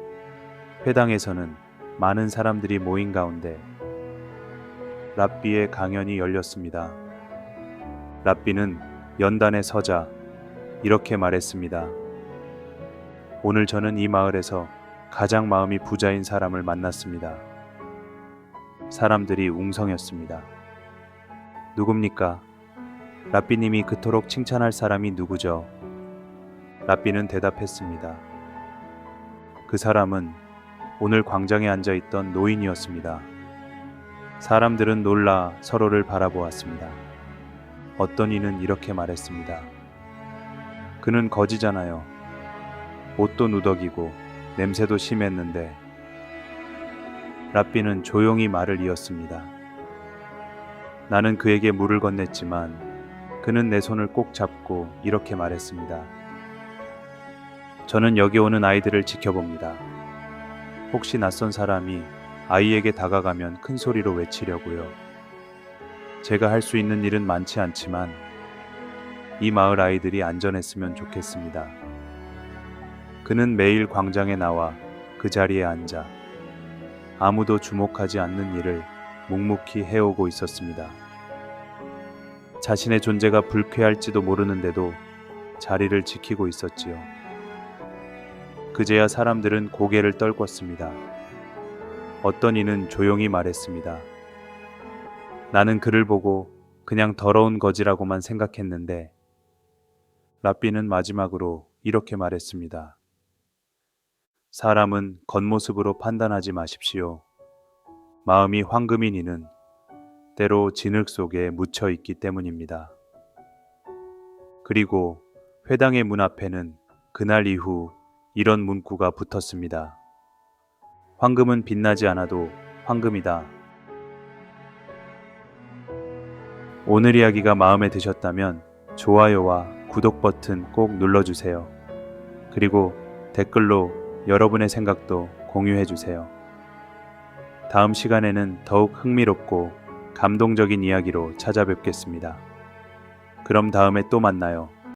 회당에서는 많은 사람들이 모인 가운데 랍비의 강연이 열렸습니다. 랍비는 연단에 서자 이렇게 말했습니다. 오늘 저는 이 마을에서 가장 마음이 부자인 사람을 만났습니다. 사람들이 웅성했습니다. 누굽니까? 랍비님이 그토록 칭찬할 사람이 누구죠? 랍비는 대답했습니다. 그 사람은 오늘 광장에 앉아있던 노인이었습니다. 사람들은 놀라 서로를 바라보았습니다. 어떤 이는 이렇게 말했습니다. 그는 거지잖아요. 옷도 누더기고 냄새도 심했는데. 랍비는 조용히 말을 이었습니다. 나는 그에게 물을 건넸지만 그는 내 손을 꼭 잡고 이렇게 말했습니다. 저는 여기 오는 아이들을 지켜봅니다. 혹시 낯선 사람이 아이에게 다가가면 큰 소리로 외치려고요. 제가 할 수 있는 일은 많지 않지만 이 마을 아이들이 안전했으면 좋겠습니다. 그는 매일 광장에 나와 그 자리에 앉아 아무도 주목하지 않는 일을 묵묵히 해오고 있었습니다. 자신의 존재가 불쾌할지도 모르는데도 자리를 지키고 있었지요. 그제야 사람들은 고개를 떨궜습니다. 어떤 이는 조용히 말했습니다. 나는 그를 보고 그냥 더러운 거지라고만 생각했는데, 랍비는 마지막으로 이렇게 말했습니다. 사람은 겉모습으로 판단하지 마십시오. 마음이 황금인 이는 때로 진흙 속에 묻혀 있기 때문입니다. 그리고 회당의 문 앞에는 그날 이후 이런 문구가 붙었습니다. 황금은 빛나지 않아도 황금이다. 오늘 이야기가 마음에 드셨다면 좋아요와 구독 버튼 꼭 눌러주세요. 그리고 댓글로 여러분의 생각도 공유해주세요. 다음 시간에는 더욱 흥미롭고 감동적인 이야기로 찾아뵙겠습니다. 그럼 다음에 또 만나요.